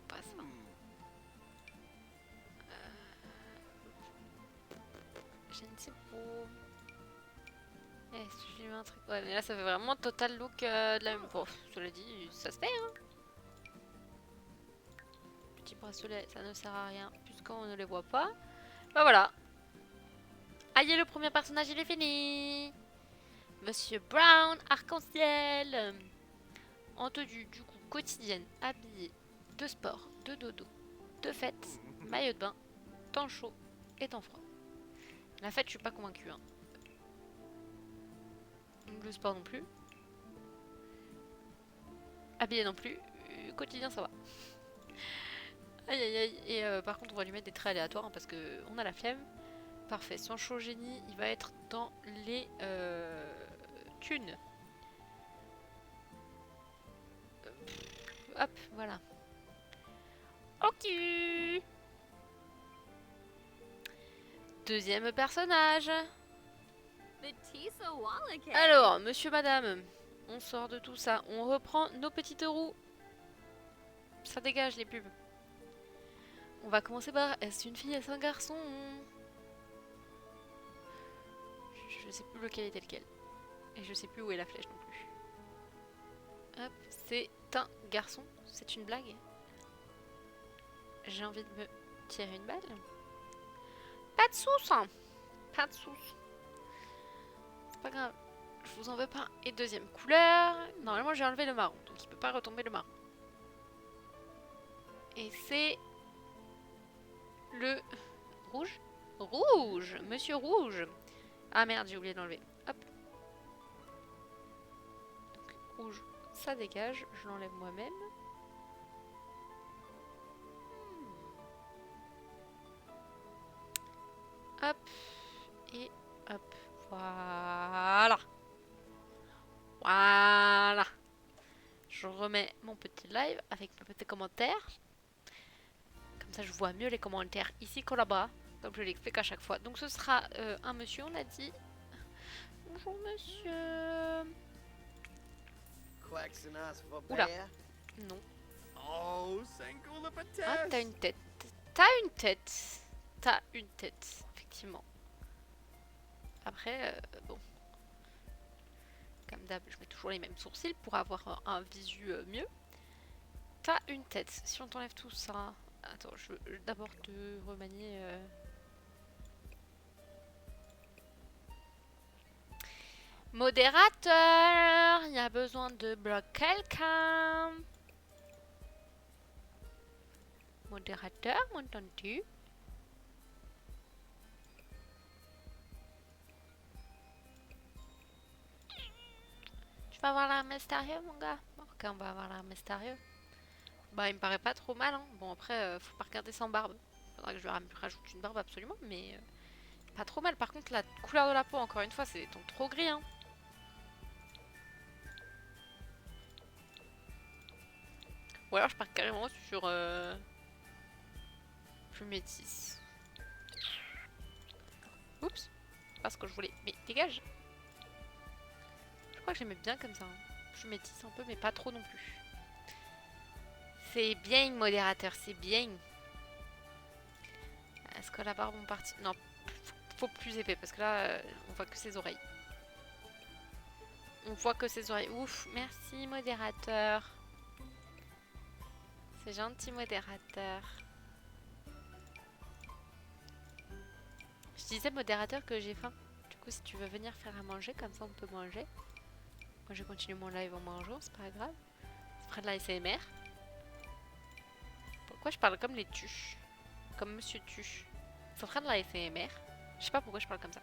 pas ça. Je ne sais pas. Eh, si je lui mets un truc. Ouais, mais là ça fait vraiment total look de la même. Bon, cela dit, ça se fait, hein. Petit bracelet, ça ne sert à rien, puisqu'on ne les voit pas. Bah voilà. Aïe, le premier personnage, il est fini. Monsieur Brown, arc-en-ciel. En tenue, du coup, quotidienne, habillé, de sport, de dodo, de fête, maillot de bain, temps chaud et temps froid. La fête, je suis pas convaincue, hein. Le sport non plus. Habillé non plus. Quotidien, ça va. Aïe aïe aïe. Et par contre, on va lui mettre des traits aléatoires hein, parce qu'on a la flemme. Parfait. Son show génie, il va être dans les thunes. Hop, voilà. Ok. Deuxième personnage. Alors, monsieur, madame, on sort de tout ça. On reprend nos petites roues. Ça dégage les pubs. On va commencer par est-ce une fille, est-ce un garçon? Je sais plus lequel était lequel. Et je sais plus où est la flèche non plus. Hop, c'est un garçon. C'est une blague. J'ai envie de me tirer une balle. Pas de sauce, hein. Pas de sauce. C'est pas grave. je vous en veux pas. Et deuxième couleur. Normalement, j'ai enlevé le marron, donc il peut pas retomber le marron. Et c'est le rouge. Rouge, monsieur rouge. Ah merde, j'ai oublié d'enlever. Hop. Donc, rouge, ça dégage. Je l'enlève moi-même. Hop. Et hop. Voilà. Voilà. Je remets mon petit live avec mes petits commentaires. Comme ça, je vois mieux les commentaires ici que là-bas. Donc, je l'explique à chaque fois. Donc, ce sera un monsieur, on a dit. Bonjour, monsieur. Oula. Non. Ah, t'as une tête. T'as une tête. T'as une tête, effectivement. Après, bon. Comme d'hab, je mets toujours les mêmes sourcils pour avoir un visu mieux. T'as une tête. Si on t'enlève tout ça... Attends, je veux d'abord te remanier... Modérateur, il y a besoin de bloquer quelqu'un. Modérateur, m'entends-tu? Tu vas voir l'arme mystérieux, mon gars? Ok, on va voir l'arme mystérieux. Bah, il me paraît pas trop mal, hein. Bon, après, faut pas regarder sans barbe. Faudra que je lui rajoute une barbe absolument, mais pas trop mal. Par contre, la couleur de la peau, encore une fois, c'est des tons trop gris, hein. Ou alors, je pars carrément sur plus métisse. Oups, c'est pas ce que je voulais. Mais dégage. Je crois que j'aimais bien comme ça, hein. Je métisse un peu, mais pas trop non plus. C'est bien, modérateur, c'est bien. Est-ce que la barbe on partit? Non, faut plus épais parce que là, on voit que ses oreilles. On voit que ses oreilles. Ouf, merci, modérateur. C'est gentil, modérateur. Je disais, modérateur, que j'ai faim. Du coup, si tu veux venir faire à manger, comme ça on peut manger. Moi, je continue mon live en mangeant, c'est pas grave. Ça fera de la SMR. Pourquoi je parle comme les tuches? Comme Monsieur Tuche. Ça fera de la SMR. Je sais pas pourquoi je parle comme ça.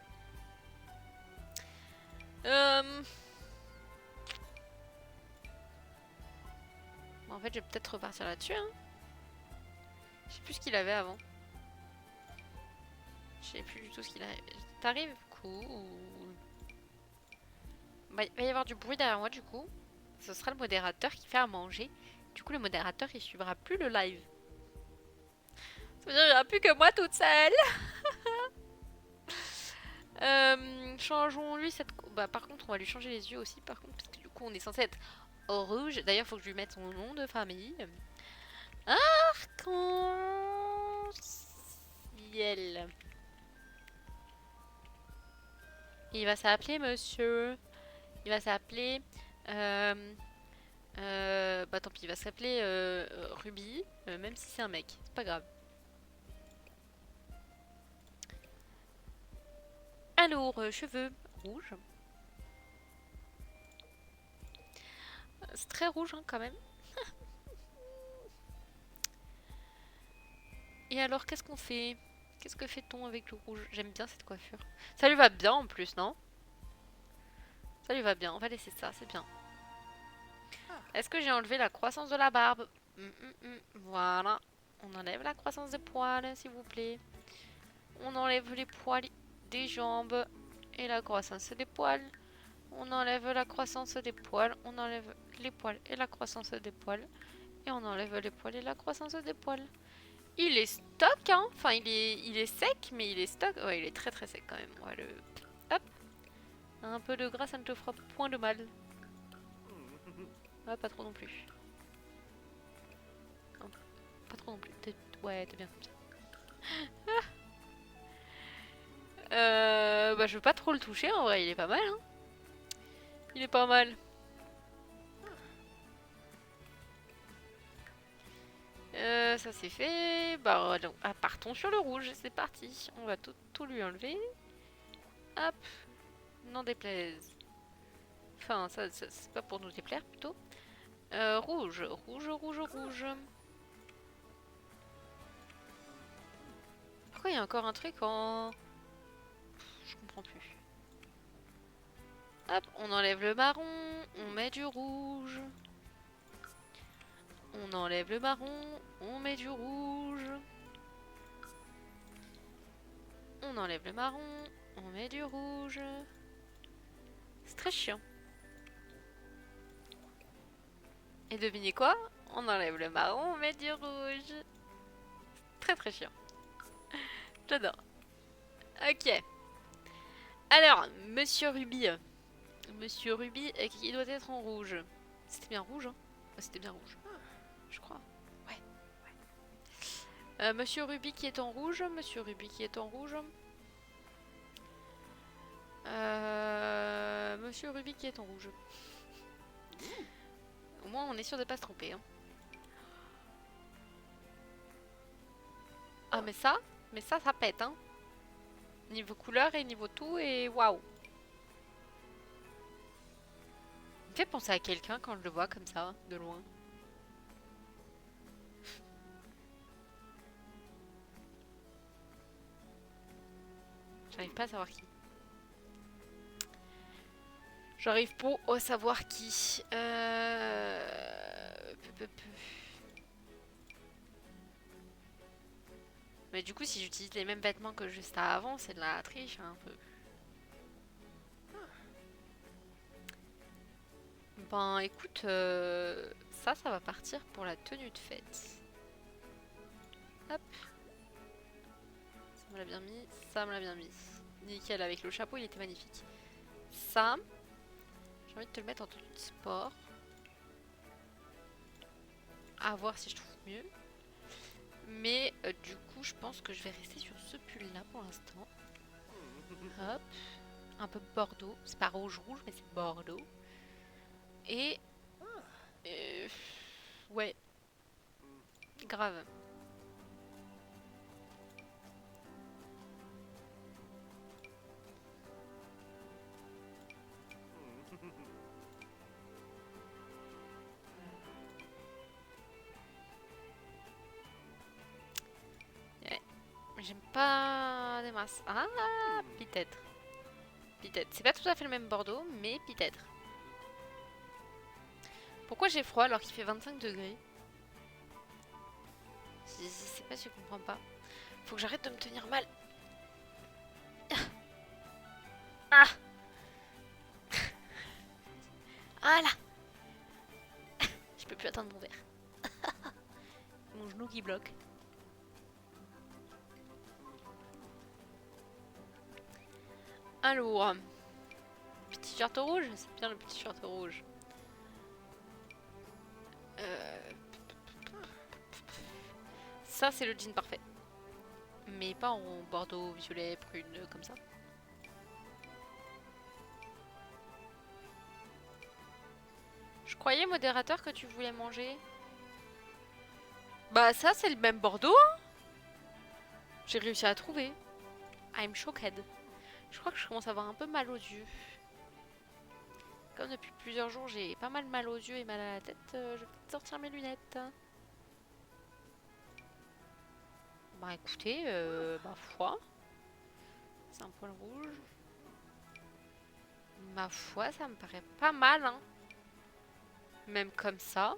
Bon, en fait, je vais peut-être repartir là-dessus, hein. Je sais plus ce qu'il avait avant. Je sais plus du tout ce qu'il avait. T'arrives? Cool. Bah, il va y avoir du bruit derrière moi, du coup. Ce sera le modérateur qui fait à manger. Du coup, le modérateur, il suivra plus le live. Ça veut dire qu'il n'y aura plus que moi toute seule. Changeons-lui cette... Bah, par contre, on va lui changer les yeux aussi, par contre, parce que du coup, on est censé être au rouge. D'ailleurs, il faut que je lui mette son nom de famille. Arc-en-ciel. Il va s'appeler monsieur. Il va s'appeler... bah tant pis, il va s'appeler Ruby, même si c'est un mec. C'est pas grave. Alors, cheveux rouges. C'est très rouge hein, quand même. Et alors, qu'est-ce qu'on fait? Qu'est-ce que fait-on avec le rouge? J'aime bien cette coiffure. Ça lui va bien en plus, non? Ça lui va bien, on va laisser ça, c'est bien. Est-ce que j'ai enlevé la croissance de la barbe? Voilà. On enlève la croissance des poils, s'il vous plaît. On enlève les poils des jambes et la croissance des poils. On enlève la croissance des poils. On enlève les poils et la croissance des poils. Et on enlève les poils et la croissance des poils. Il est stock, hein. Enfin, il est sec, mais il est stock. Ouais, il est très très sec quand même. On va le... Hop. Un peu de gras, ça ne te fera point de mal. Ah, pas trop non plus. Non, pas trop non plus. Ouais, t'es bien comme ça. Bah, je veux pas trop le toucher en vrai, il est pas mal, hein. Il est pas mal. Ça c'est fait. Bah, donc, partons sur le rouge, c'est parti. On va tout lui enlever. Hop. N'en déplaise. Enfin, ça c'est pas pour nous déplaire plutôt. Rouge, rouge, rouge, rouge. Pourquoi il y a encore un truc en... Je comprends plus. Hop, on enlève le marron, on met du rouge. On enlève le marron, on met du rouge. On enlève le marron, on met du rouge. C'est très chiant. Et devinez quoi? On enlève le marron, on met du rouge. Très très chiant. J'adore. Ok. Alors, Monsieur Ruby. Monsieur Ruby, qui doit être en rouge. C'était bien rouge, hein? C'était bien rouge. Je crois. Ouais. Monsieur Ruby qui est en rouge. Monsieur Ruby qui est en rouge. Monsieur Ruby qui est en rouge. Au moins, on est sûr de pas se tromper. Hein. Ah, mais ça pète. Hein. Niveau couleur et niveau tout, et waouh. Il me fait penser à quelqu'un quand je le vois comme ça, de loin. J'arrive pas à savoir qui. J'arrive pas à savoir qui. Mais du coup, si j'utilise les mêmes vêtements que juste avant, c'est de la triche un peu. Ben écoute, ça va partir pour la tenue de fête. Hop. Ça me l'a bien mis, ça me l'a bien mis. Nickel, avec le chapeau, il était magnifique. Ça, j'ai envie de te le mettre en tenue de sport. À voir si je trouve mieux. Mais du coup, je pense que je vais rester sur ce pull-là pour l'instant. Hop. Un peu bordeaux. C'est pas rouge-rouge, mais c'est bordeaux. Et... ouais. Grave. Ouais. J'aime pas des masses. Ah, peut-être. Peut-être. C'est pas tout à fait le même bordeaux, mais peut-être. Pourquoi j'ai froid alors qu'il fait 25 degrés? Je sais pas si je comprends pas. Faut que j'arrête de me tenir mal. Ah. Ah là. Je peux plus atteindre mon verre. Mon genou qui bloque. Alors, petit shirt rouge, c'est bien le petit shirt rouge. Ça c'est le jean parfait. Mais pas en bordeaux, violet, prune, comme ça. Je croyais, modérateur, que tu voulais manger. Bah ça c'est le même bordeaux, hein. J'ai réussi à trouver. I'm shocked. Je crois que je commence à avoir un peu mal aux yeux. Comme depuis plusieurs jours j'ai pas mal aux yeux et mal à la tête, je vais peut-être sortir mes lunettes. Bah écoutez, ma foi, c'est un poil rouge. Ma foi, ça me paraît pas mal, hein. Même comme ça.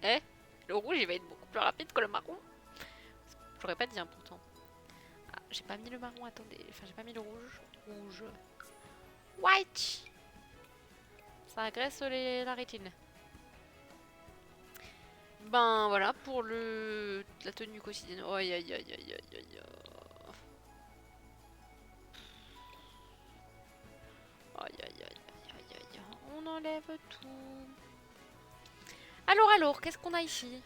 Eh, le rouge il va être beaucoup plus rapide que le marron. J'aurais pas dit hein, pourtant. Ah, j'ai pas mis le marron, attendez. Enfin, j'ai pas mis le rouge. Rouge. White. Ça agresse la rétine. Ben voilà pour la tenue quotidienne. Oh, aïe aïe aïe aïe aïe aïe. Aïe aïe aïe aïe aïe aïe. On enlève tout. Alors, qu'est-ce qu'on a ici?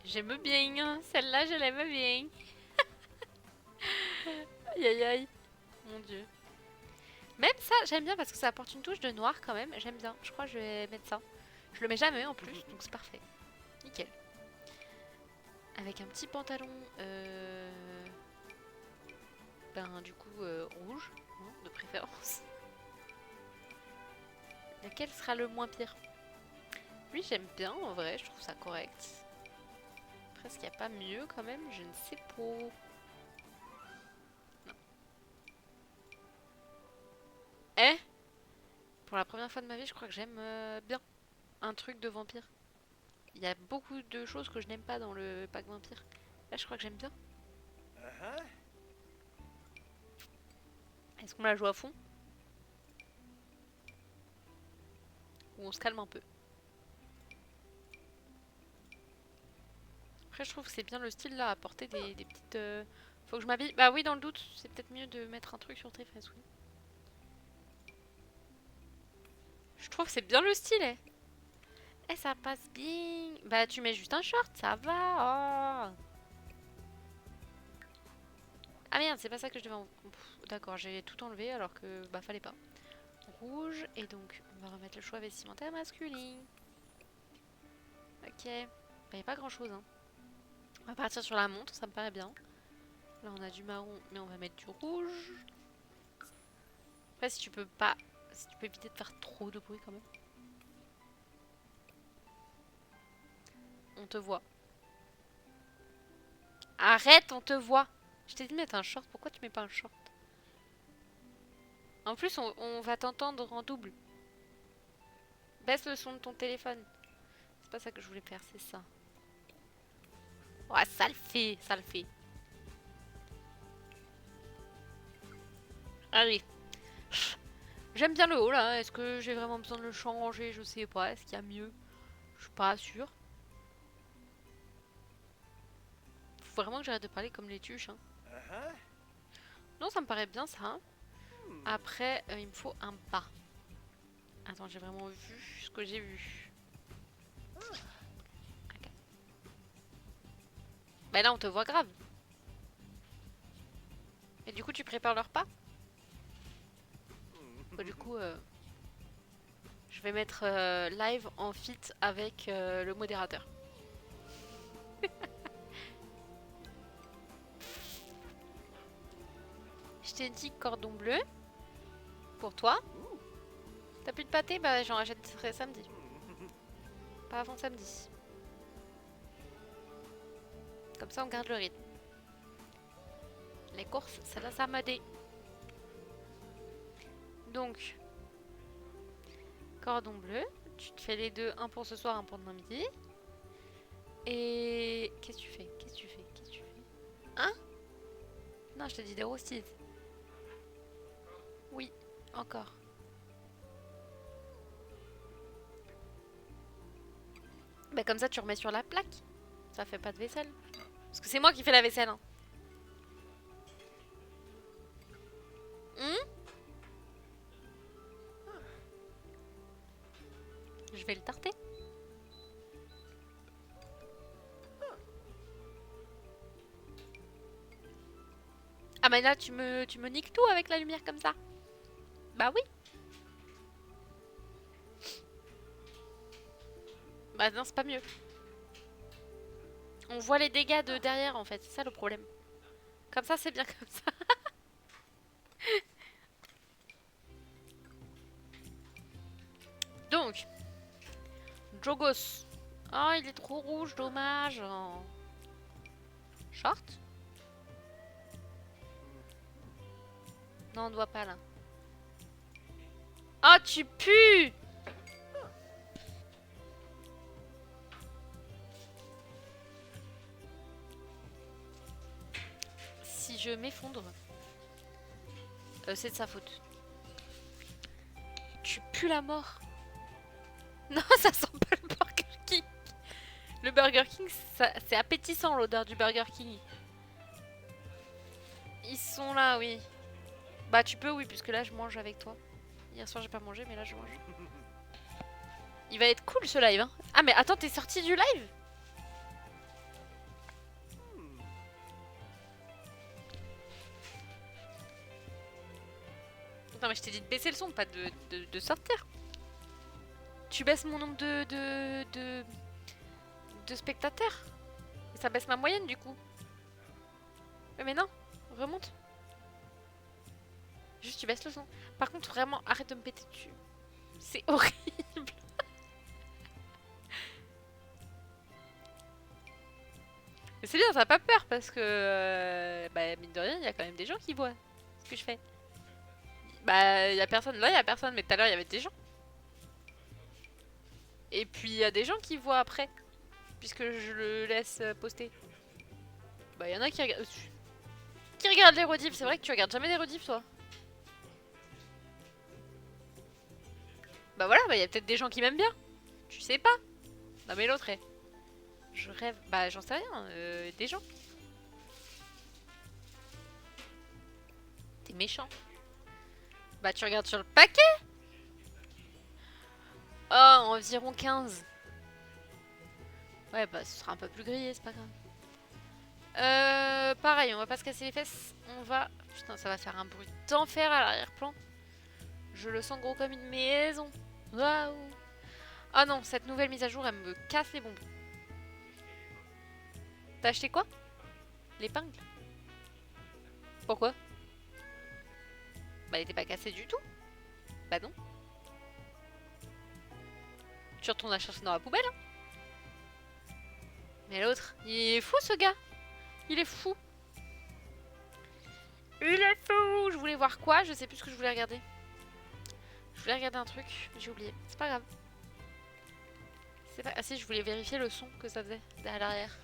J'aime bien, celle-là je l'aime bien. Aïe aïe aïe, mon dieu. Même ça, j'aime bien parce que ça apporte une touche de noir quand même. J'aime bien, je crois que je vais mettre ça. Je le mets jamais en plus, donc c'est parfait. Nickel. avec un petit pantalon, ben du coup rouge, hein, de préférence. Lequel sera le moins pire? Lui j'aime bien en vrai, je trouve ça correct. Après est-ce qu'il n'y a pas mieux quand même? Je ne sais pas. Non. Eh? Pour la première fois de ma vie je crois que j'aime bien un truc de vampire. Il y a beaucoup de choses que je n'aime pas dans le pack vampire. Là je crois que j'aime bien. Est-ce qu'on la joue à fond? Ou on se calme un peu? Après je trouve que c'est bien le style là, à porter des petites... Faut que je m'habille. Bah oui dans le doute, c'est peut-être mieux de mettre un truc sur tes fesses, oui. Je trouve que c'est bien le style, eh. Eh ça passe bien. Bah tu mets juste un short, ça va. Oh. Ah merde, c'est pas ça que je devais... D'accord, j'ai tout enlevé alors que bah fallait pas. Rouge, et donc on va remettre le choix vestimentaire masculin. Ok. Bah y a pas grand chose hein. On va partir sur la montre, ça me paraît bien. Là on a du marron, mais on va mettre du rouge. Après si tu peux pas... Si tu peux éviter de faire trop de bruit quand même. On te voit. Arrête, on te voit. Je t'ai dit de mettre un short, pourquoi tu mets pas un short? En plus on va t'entendre en double. Baisse le son de ton téléphone. C'est pas ça que je voulais faire, c'est ça. Ouais, ça le fait, ça le fait. Allez. J'aime bien le haut là, est-ce que j'ai vraiment besoin de le changer? Je sais pas, est-ce qu'il y a mieux? Je suis pas sûre. Faut vraiment que j'arrête de parler comme les tuches. Hein. Non, ça me paraît bien ça. Après, il me faut un bas. Attends, j'ai vraiment vu ce que j'ai vu. Okay. Bah là, on te voit grave. Et du coup, tu prépares leur pas? Bah, du coup, je vais mettre live en fit avec le modérateur. Je t'ai dit cordon bleu. Pour toi. T'as plus de pâté? Bah j'en achèterai samedi. Pas avant samedi. Comme ça on garde le rythme. Les courses, ça laisse à m'aider. Donc, cordon bleu. Tu te fais les deux, un pour ce soir, un pour demain midi. Et... Qu'est-ce que tu fais? Qu'est-ce que tu fais? Qu'est-ce que tu fais? Hein? Non, je te dis des roasties. Oui, encore. Bah comme ça tu remets sur la plaque. Ça fait pas de vaisselle. Parce que c'est moi qui fais la vaisselle. Hein. Je vais le tarter. Ah mais là tu me niques tout avec la lumière comme ça. Bah oui. Bah non c'est pas mieux. On voit les dégâts de derrière en fait, c'est ça le problème. Comme ça c'est bien comme ça. Donc, Jogos. Oh il est trop rouge, dommage. Short? Non on ne voit pas là. Oh tu pues! Si je m'effondre, c'est de sa faute. Tu pues la mort. Non, ça sent pas le Burger King. Le Burger King, c'est appétissant l'odeur du Burger King. Ils sont là, oui. Bah tu peux, oui, puisque là je mange avec toi. Hier soir j'ai pas mangé, mais là je mange. Il va être cool ce live. Hein. Ah mais attends, t'es sorti du live? Non mais je t'ai dit de baisser le son, pas de sortir. Tu baisses mon nombre de spectateurs. Ça baisse ma moyenne du coup. Mais non, remonte. Juste tu baisses le son. Par contre, vraiment, arrête de me péter dessus. C'est horrible. Mais c'est bien, ça n'a pas peur parce que, bah, mine de rien, il y a quand même des gens qui voient ce que je fais. Bah, il y a personne. Là, il y a personne, mais tout à l'heure, il y avait des gens. Et puis, il y a des gens qui voient après, puisque je le laisse poster. Bah, il y en a qui regardent les rediffs. C'est vrai que tu regardes jamais les rediffs, toi. Bah voilà, bah, il y a peut-être des gens qui m'aiment bien. Tu sais pas. Non, mais l'autre est. Je rêve. Bah, j'en sais rien. Des gens. T'es méchant. Bah, tu regardes sur le paquet. Oh, environ 15. Ouais, bah, ce sera un peu plus grillé, c'est pas grave. Pareil, on va pas se casser les fesses. On va... Putain, ça va faire un bruit d'enfer à l'arrière-plan. Je le sens gros comme une maison. Waouh. Ah non, cette nouvelle mise à jour, elle me casse les bonbons. T'as acheté quoi? L'épingle? Pourquoi? Bah, elle était pas cassée du tout. Bah non. Tu retournes la chercher dans la poubelle, hein. Mais l'autre, il est fou ce gars. Il est fou. Il est fou. Je voulais voir quoi? Je sais plus ce que je voulais regarder. Je voulais regarder un truc, mais j'ai oublié. C'est pas grave. Ah si, je voulais vérifier le son que ça faisait à l'arrière.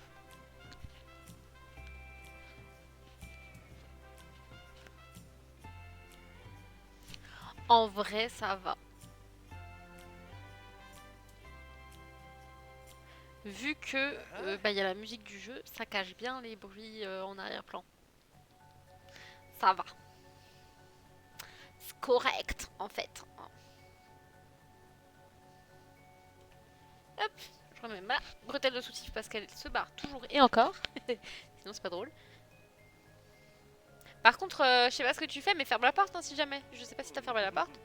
En vrai, ça va. Vu que bah, y a la musique du jeu, ça cache bien les bruits en arrière-plan. Ça va. C'est correct, en fait. Hop, je remets ma bretelle de soutif parce qu'elle se barre toujours et encore. Sinon, c'est pas drôle. Par contre, je sais pas ce que tu fais, mais ferme la porte hein, si jamais. Je sais pas si t'as fermé la porte.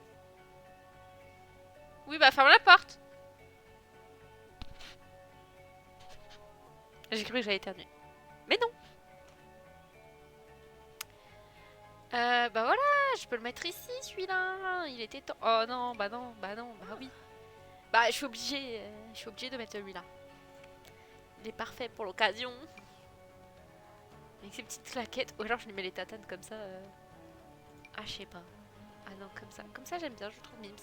Oui, bah ferme la porte. J'ai cru que j'allais éternuer. Mais non. Bah voilà, je peux le mettre ici, celui-là. Il était temps. Oh non, bah non, bah non, bah oui. Bah je suis obligée de mettre celui-là. Il est parfait pour l'occasion. Avec ses petites claquettes. Ou alors je lui mets les tatanes comme ça. Ah, je sais pas. Ah non, comme ça. Comme ça, j'aime bien, je trouve mimes.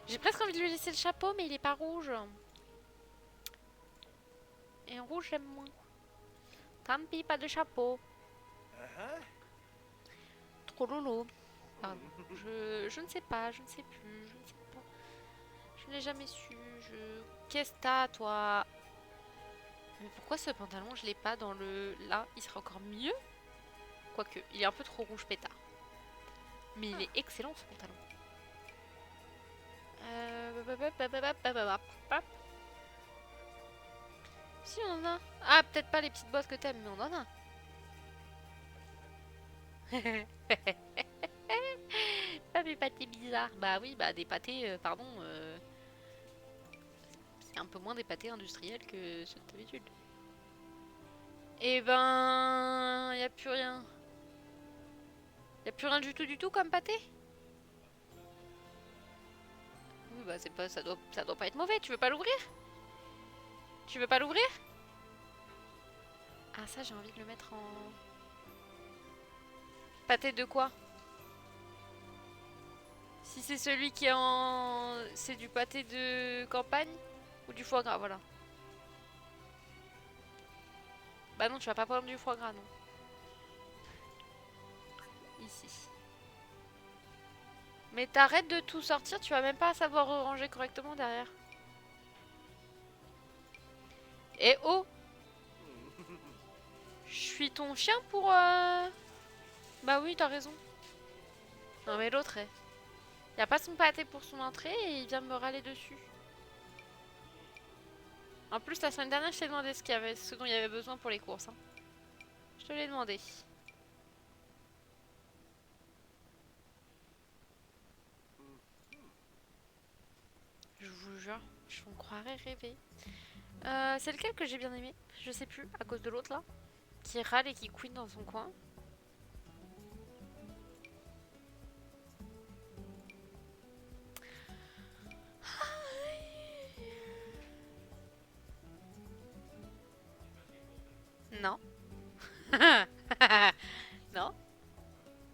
J'ai presque envie de lui laisser le chapeau, mais il est pas rouge. Et en rouge, j'aime moins. Tant pis, pas de chapeau. Trop lolo. Pardon. Je ne sais pas, je ne sais plus, je ne sais pas. Je n'ai jamais su. Qu'est-ce que t'as, toi? Mais pourquoi ce pantalon, je l'ai pas dans le... Là, il serait encore mieux. Quoique, il est un peu trop rouge pétard. Mais il est excellent, ce pantalon. Si, on en a. Ah, peut-être pas les petites bottes que t'aimes, mais on en a. Pas mes pâtés bizarres. Bah oui, bah des pâtés, pardon. C'est un peu moins des pâtés industriels que ceux d'habitude. Et ben... Y a plus rien. Y a plus rien du tout comme pâté? Oui, bah c'est pas... Ça doit pas être mauvais. Tu veux pas l'ouvrir? Tu veux pas l'ouvrir? Ah ça, j'ai envie de le mettre en... Pâté de quoi? Si c'est celui qui est en... C'est du pâté de campagne? Ou du foie gras, voilà. Bah non, tu vas pas prendre du foie gras, non. Ici. Mais t'arrêtes de tout sortir, tu vas même pas savoir ranger correctement derrière. Eh oh! Je suis ton chien pour... Bah oui, t'as raison. Non mais l'autre, y a pas son pâté pour son entrée et il vient me râler dessus. En plus, la semaine dernière, je t'ai demandé ce dont il y avait besoin pour les courses. Hein. Je te l'ai demandé. Je vous jure, je me croirais rêver. C'est lequel que j'ai bien aimé? Je sais plus, à cause de l'autre là. Qui râle et qui queen dans son coin. Non. Non.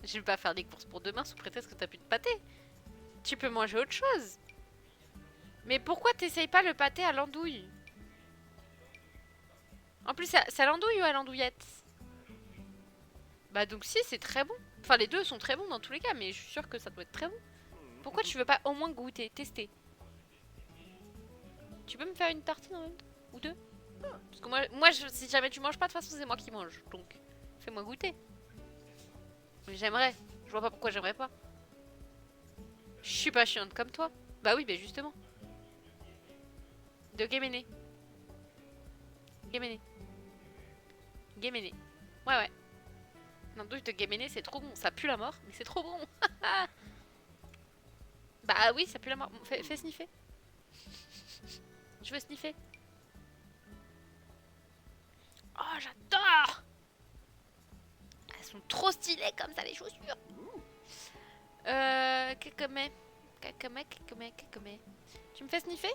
Je vais pas faire des courses pour demain sous prétexte que t'as plus de pâté. Tu peux manger autre chose. Mais pourquoi t'essayes pas le pâté à l'andouille? En plus, c'est à l'andouille ou à l'andouillette? Bah donc si, c'est très bon. Enfin, les deux sont très bons dans tous les cas, mais je suis sûre que ça doit être très bon. Pourquoi tu veux pas au moins goûter, tester? Tu peux me faire une tartine en même temps? Ou deux? Parce que si jamais tu manges pas, de toute façon, c'est moi qui mange. Donc, fais-moi goûter. Mais j'aimerais. Je vois pas pourquoi j'aimerais pas. Je suis pas chiante comme toi. Bah oui, bah justement. De Guéméné. Guéméné. Guéméné. Ouais, ouais. L'andouille de Guéméné, c'est trop bon. Ça pue la mort, mais c'est trop bon. Bah oui, ça pue la mort. Fais sniffer. Je veux sniffer. Oh, j'adore! Elles sont trop stylées comme ça, les chaussures. Kakame. Kakame. Tu me fais sniffer?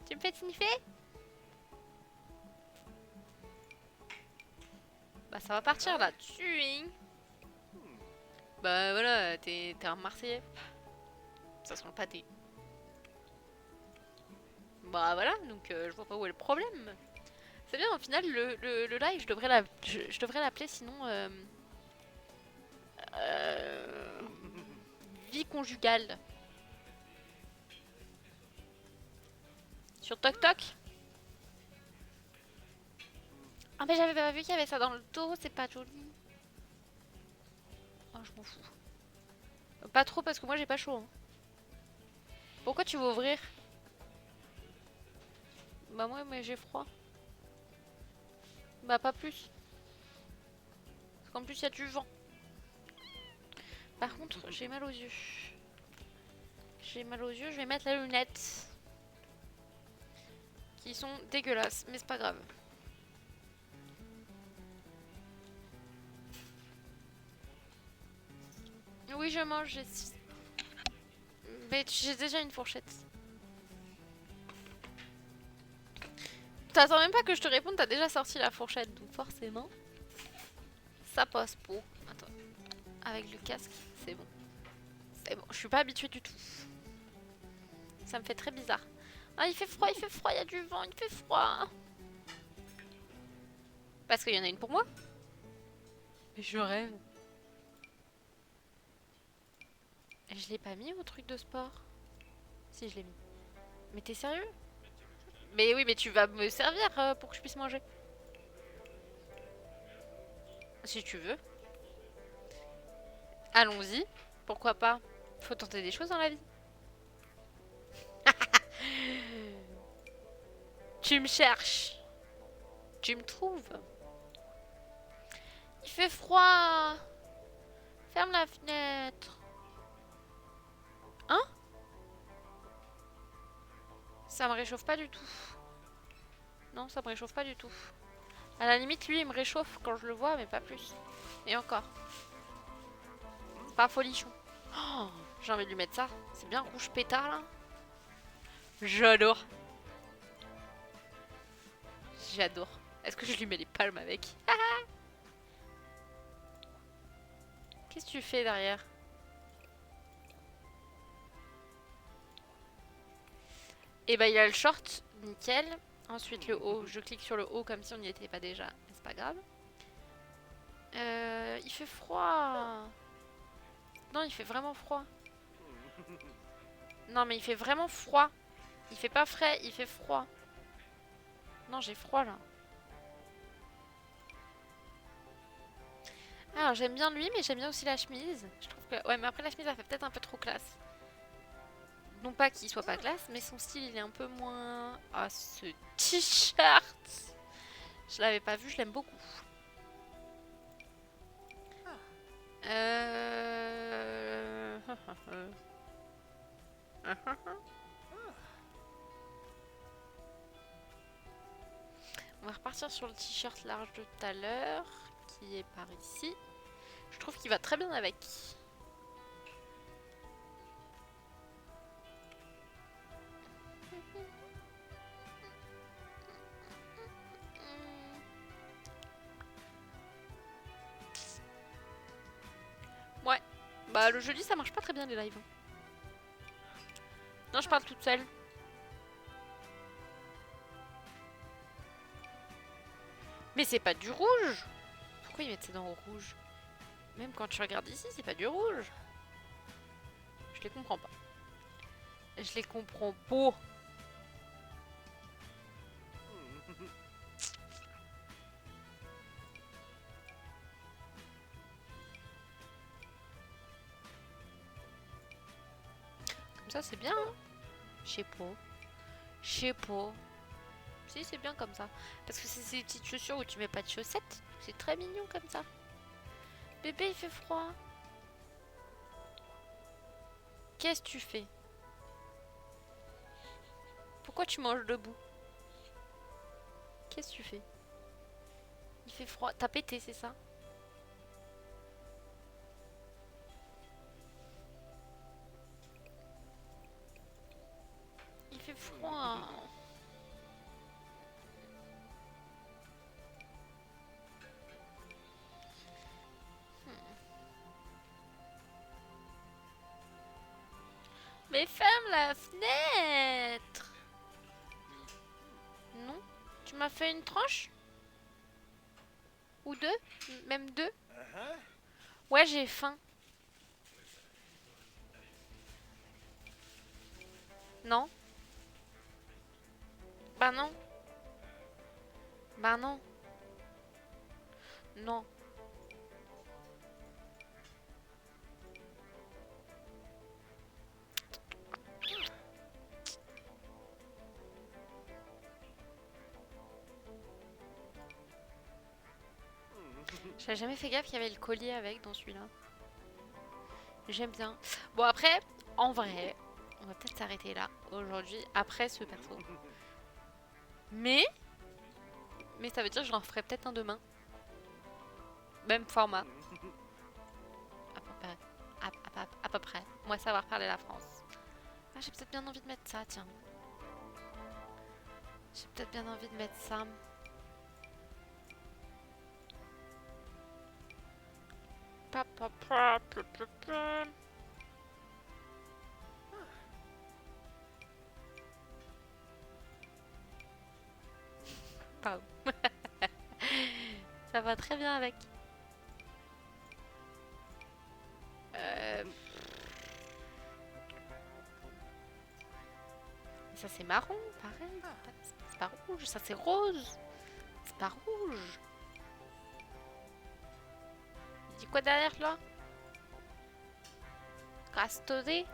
Tu me fais sniffer? Bah ça va partir là. Tuing. Bah voilà, t'es un Marseillais. Ça sent le pâté. Bah voilà, donc je vois pas où est le problème. C'est bien, au final, le live, je devrais l'appeler sinon... euh, vie conjugale. Sur Tok Tok. Ah mais j'avais pas vu qu'il y avait ça dans le dos, c'est pas joli. Oh, je m'en fous. Pas trop parce que moi j'ai pas chaud. Hein. Pourquoi tu veux ouvrir? Bah moi mais j'ai froid. Bah pas plus. Parce qu'en plus il y a du vent. Par contre j'ai mal aux yeux. J'ai mal aux yeux, je vais mettre la lunette. Qui sont dégueulasses, mais c'est pas grave. Oui je mange, mais j'ai déjà une fourchette. T'attends même pas que je te réponde, t'as déjà sorti la fourchette, donc forcément, ça passe pour. Attends, avec le casque, c'est bon. C'est bon, je suis pas habituée du tout. Ça me fait très bizarre. Ah, il fait froid, il y a du vent, il fait froid. Parce qu'il y en a une pour moi. Mais je rêve. Je l'ai pas mis au truc de sport. Si, je l'ai mis. Mais t'es sérieux? Mais oui, mais tu vas me servir pour que je puisse manger. Si tu veux. Allons-y. Pourquoi pas? Faut tenter des choses dans la vie. Tu me cherches. Tu me trouves. Il fait froid. Ferme la fenêtre. Hein? Ça me réchauffe pas du tout. Non, ça me réchauffe pas du tout. À la limite, lui, il me réchauffe quand je le vois, mais pas plus. Et encore. C'est pas folichon. Oh, j'ai envie de lui mettre ça. C'est bien rouge pétard, là. J'adore. J'adore. Est-ce que je lui mets les palmes avec? Qu'est-ce que tu fais derrière? Et bah, il a le short, nickel. Ensuite, le haut. Je clique sur le haut comme si on n'y était pas déjà. Mais c'est pas grave. Il fait froid. Non, il fait vraiment froid. Non, mais il fait vraiment froid. Il fait pas frais, il fait froid. Non, j'ai froid là. Alors, j'aime bien lui, mais j'aime bien aussi la chemise. Je trouve que. Ouais, mais après, la chemise, elle fait peut-être un peu trop classe. Non pas qu'il soit pas classe, mais son style, il est un peu moins. Ah, ce t-shirt. Je l'avais pas vu, je l'aime beaucoup. Euh... repartir sur le t-shirt large de tout à l'heure, qui est par ici. Je trouve qu'il va très bien avec. Ouais. Bah le jeudi ça marche pas très bien les lives. Non, je parle toute seule. Mais c'est pas du rouge. Pourquoi ils mettent ça dans le rouge? Même quand tu regardes ici, c'est pas du rouge. Je les comprends pas. Je les comprends pas. Comme ça, c'est bien. Hein, je sais pas. Je sais pas. Si, c'est bien comme ça. Parce que c'est ces petites chaussures où tu mets pas de chaussettes. C'est très mignon comme ça. Bébé, il fait froid. Qu'est-ce que tu fais? Pourquoi tu manges debout? Qu'est-ce que tu fais? Il fait froid. T'as pété, c'est ça? Il fait froid. Mais ferme la fenêtre. Non? Tu m'as fait une tranche? Ou deux? Même deux? Ouais, j'ai faim. Non? Bah non. Bah non. Non. J'avais jamais fait gaffe qu'il y avait le collier avec dans celui-là. J'aime bien. Bon après, en vrai, on va peut-être s'arrêter là aujourd'hui après ce perso. Mais ça veut dire que j'en ferai peut-être un demain. Même format. À peu près. À peu près. Moi savoir parler la France. Ah, j'ai peut-être bien envie de mettre ça, tiens. J'ai peut-être bien envie de mettre ça. Pardon. Ça va très bien avec. Ça c'est marron, pareil. C'est pas rouge, ça c'est rose. C'est pas rouge. Il dit quoi derrière là? Castosé.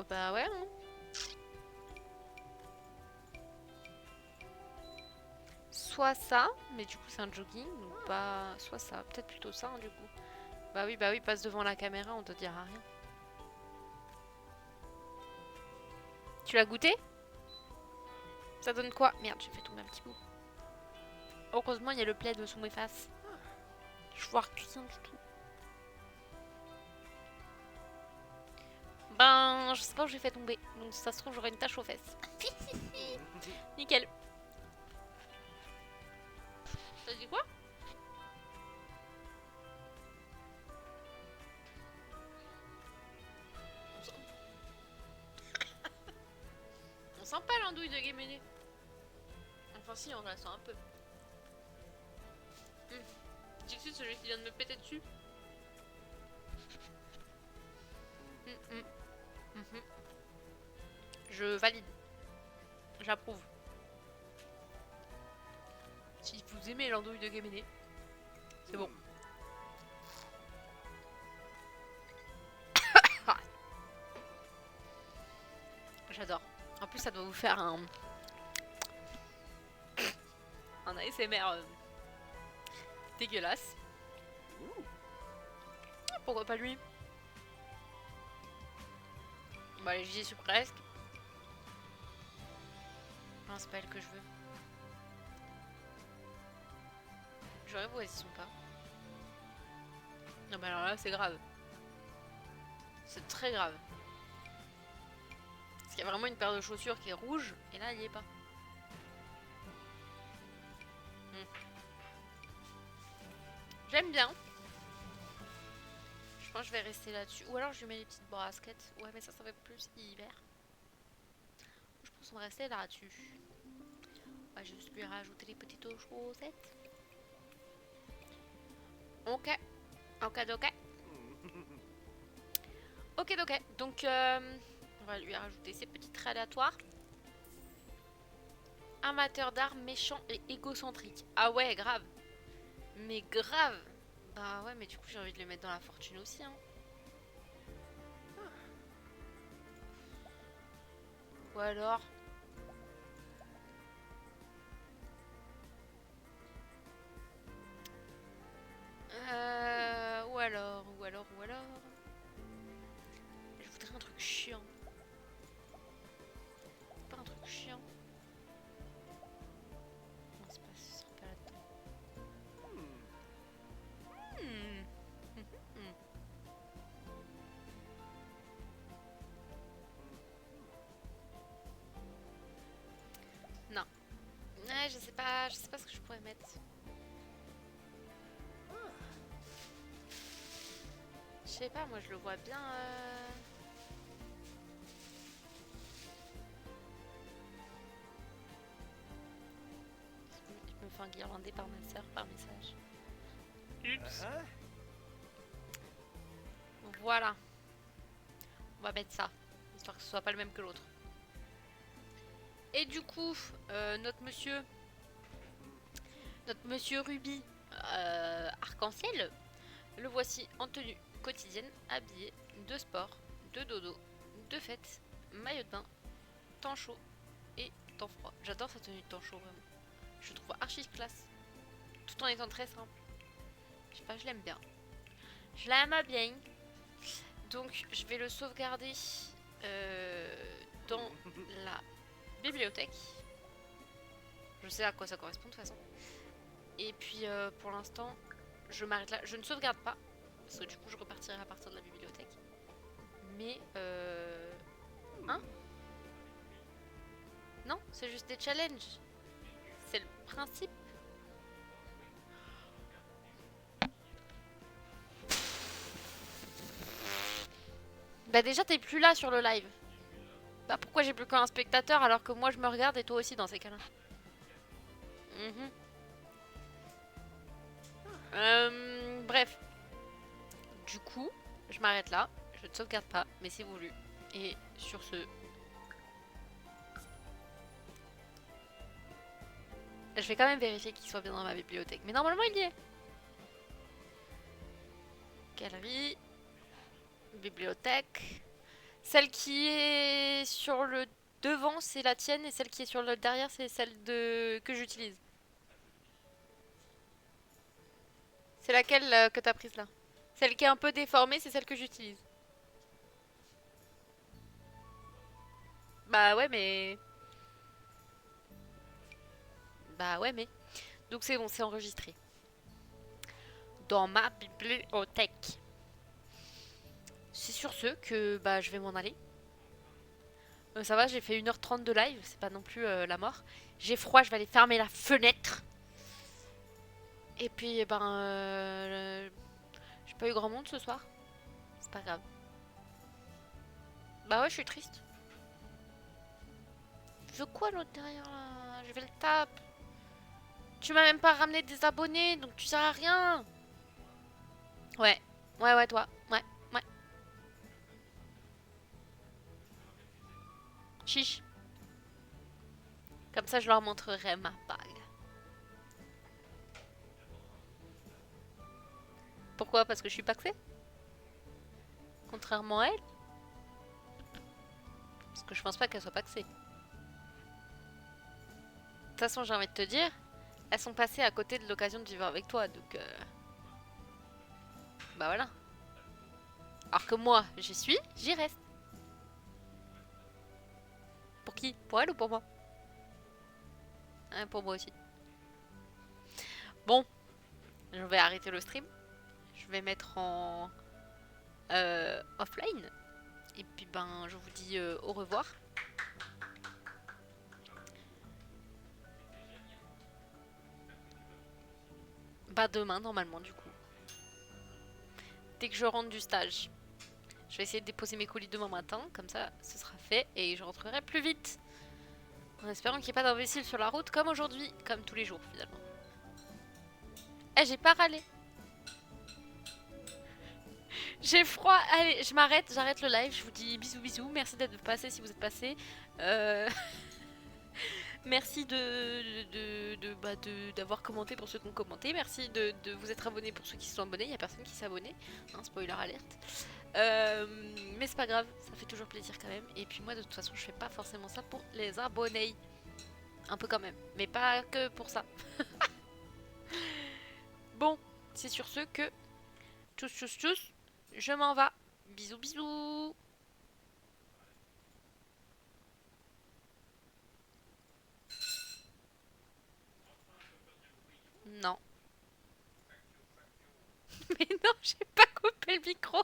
Bah ouais. Hein. Soit ça, mais du coup c'est un jogging, donc pas. Soit ça, peut-être plutôt ça hein, du coup. Bah oui, passe devant la caméra, on te dira rien. Tu l'as goûté? Ça donne quoi? Merde, j'ai fait tomber un petit bout. Heureusement, il y a le plaid sous mes faces. Je vois rien du tout. Ben, je sais pas où j'ai fait tomber. Donc, si ça se trouve, j'aurai une tache aux fesses. Nickel. T'as dit quoi? On sent pas l'andouille de Guéméné. Enfin, si, on la sent un peu. Dixit, celui qui vient de me péter dessus. Je valide. J'approuve. Si vous aimez l'andouille de Guéméné, c'est bon. J'adore. En plus, ça doit vous faire un ASMR dégueulasse. Pourquoi pas lui? Bah, j'y suis presque. Non, c'est pas elle que je veux. Je rêve où elles y sont pas. Non, mais alors là, c'est grave. C'est très grave. Parce qu'il y a vraiment une paire de chaussures qui est rouge, et là, elle y est pas. J'aime bien. Je pense que je vais rester là-dessus. Ou alors je lui mets les petites baskets. Ouais, mais ça fait plus hiver. Je pense qu'on va rester là-dessus. On va juste lui rajouter les petites chaussettes. Ok. Ok, ok. Ok, ok. Donc, on va lui rajouter ces petits traits aléatoires. Amateur d'art, méchant et égocentrique. Ah ouais, grave. Mais grave. Bah ouais, mais du coup, j'ai envie de le mettre dans la fortune aussi, hein. Ou alors... ou alors... Je voudrais un truc chiant. Pas un truc chiant. Non, c'est pas, ce sera pas là-dedans. Hmm. Hmm. Non. Ouais, je sais pas ce que je pourrais mettre. Je sais pas, moi je le vois bien. Je me fais enguirlander par ma soeur par message. Ups. Voilà. On va mettre ça. Histoire que ce soit pas le même que l'autre. Et du coup, notre monsieur Ruby Arc-en-Ciel, le voici en tenue quotidienne, habillé de sport, de dodo, de fête, maillot de bain, temps chaud et temps froid. J'adore sa tenue de temps chaud, vraiment. Je trouve archi classe, tout en étant très simple. Je sais pas, je l'aime bien. Je l'aime bien. Donc, je vais le sauvegarder dans la bibliothèque. Je sais à quoi ça correspond de toute façon. Et puis, pour l'instant, je m'arrête là. Je ne sauvegarde pas, parce que du coup, je repartirai à partir de la bibliothèque. Mais, hein? Non, c'est juste des challenges. C'est le principe. Bah déjà, t'es plus là sur le live. Bah pourquoi j'ai plus qu'un spectateur alors que moi je me regarde et toi aussi dans ces cas-là. Bref. Du coup, je m'arrête là. Je ne sauvegarde pas, mais c'est voulu. Et sur ce... Je vais quand même vérifier qu'il soit bien dans ma bibliothèque. Mais normalement, il y est. Galerie. Bibliothèque. Celle qui est sur le devant, c'est la tienne. Et celle qui est sur le derrière, c'est celle que j'utilise. C'est laquelle que t'as prise là? Celle qui est un peu déformée, c'est celle que j'utilise. Bah ouais, mais... Bah ouais, mais... Donc c'est bon, c'est enregistré. Dans ma bibliothèque. C'est sur ce que bah, je vais m'en aller. Ça va, j'ai fait 1h30 de live, c'est pas non plus la mort. J'ai froid, je vais aller fermer la fenêtre. Et puis, eh ben, j'ai pas eu grand monde ce soir. C'est pas grave. Bah ouais, je suis triste. Tu veux quoi l'autre derrière là? Je vais le taper. Tu m'as même pas ramené des abonnés, donc tu sers à rien. Ouais, ouais, toi. Ouais, ouais. Chiche. Comme ça, je leur montrerai ma bague. Pourquoi? Parce que je suis paxée? Contrairement à elle? Parce que je pense pas qu'elle soit paxée. De toute façon, j'ai envie de te dire, elles sont passées à côté de l'occasion de vivre avec toi, donc bah voilà. Alors que moi, j'y suis, j'y reste. qui? Pour elle ou pour moi? Pour moi aussi. Bon, je vais arrêter le stream. Je vais mettre en offline. Et puis ben, je vous dis au revoir. Bah demain normalement du coup. Dès que je rentre du stage. Je vais essayer de déposer mes colis demain matin. Comme ça, ce sera fait et je rentrerai plus vite. En espérant qu'il n'y ait pas d'imbéciles sur la route comme aujourd'hui. Comme tous les jours finalement. Eh, j'ai pas râlé. J'ai froid. Allez, je m'arrête, j'arrête le live. Je vous dis bisous bisous. Merci d'être passé si vous êtes passé. Euh... Merci d'avoir commenté pour ceux qui ont commenté. Merci de vous être abonnés pour ceux qui se sont abonnés. Il n'y a personne qui s'est abonné. Hein, spoiler alerte. Mais c'est pas grave, ça fait toujours plaisir quand même. Et puis moi de toute façon je fais pas forcément ça pour les abonnés. Un peu quand même, mais pas que pour ça. Bon, c'est sur ce que tchuss, je m'en vais. Bisous bisous. Non. Mais non, j'ai pas coupé le micro.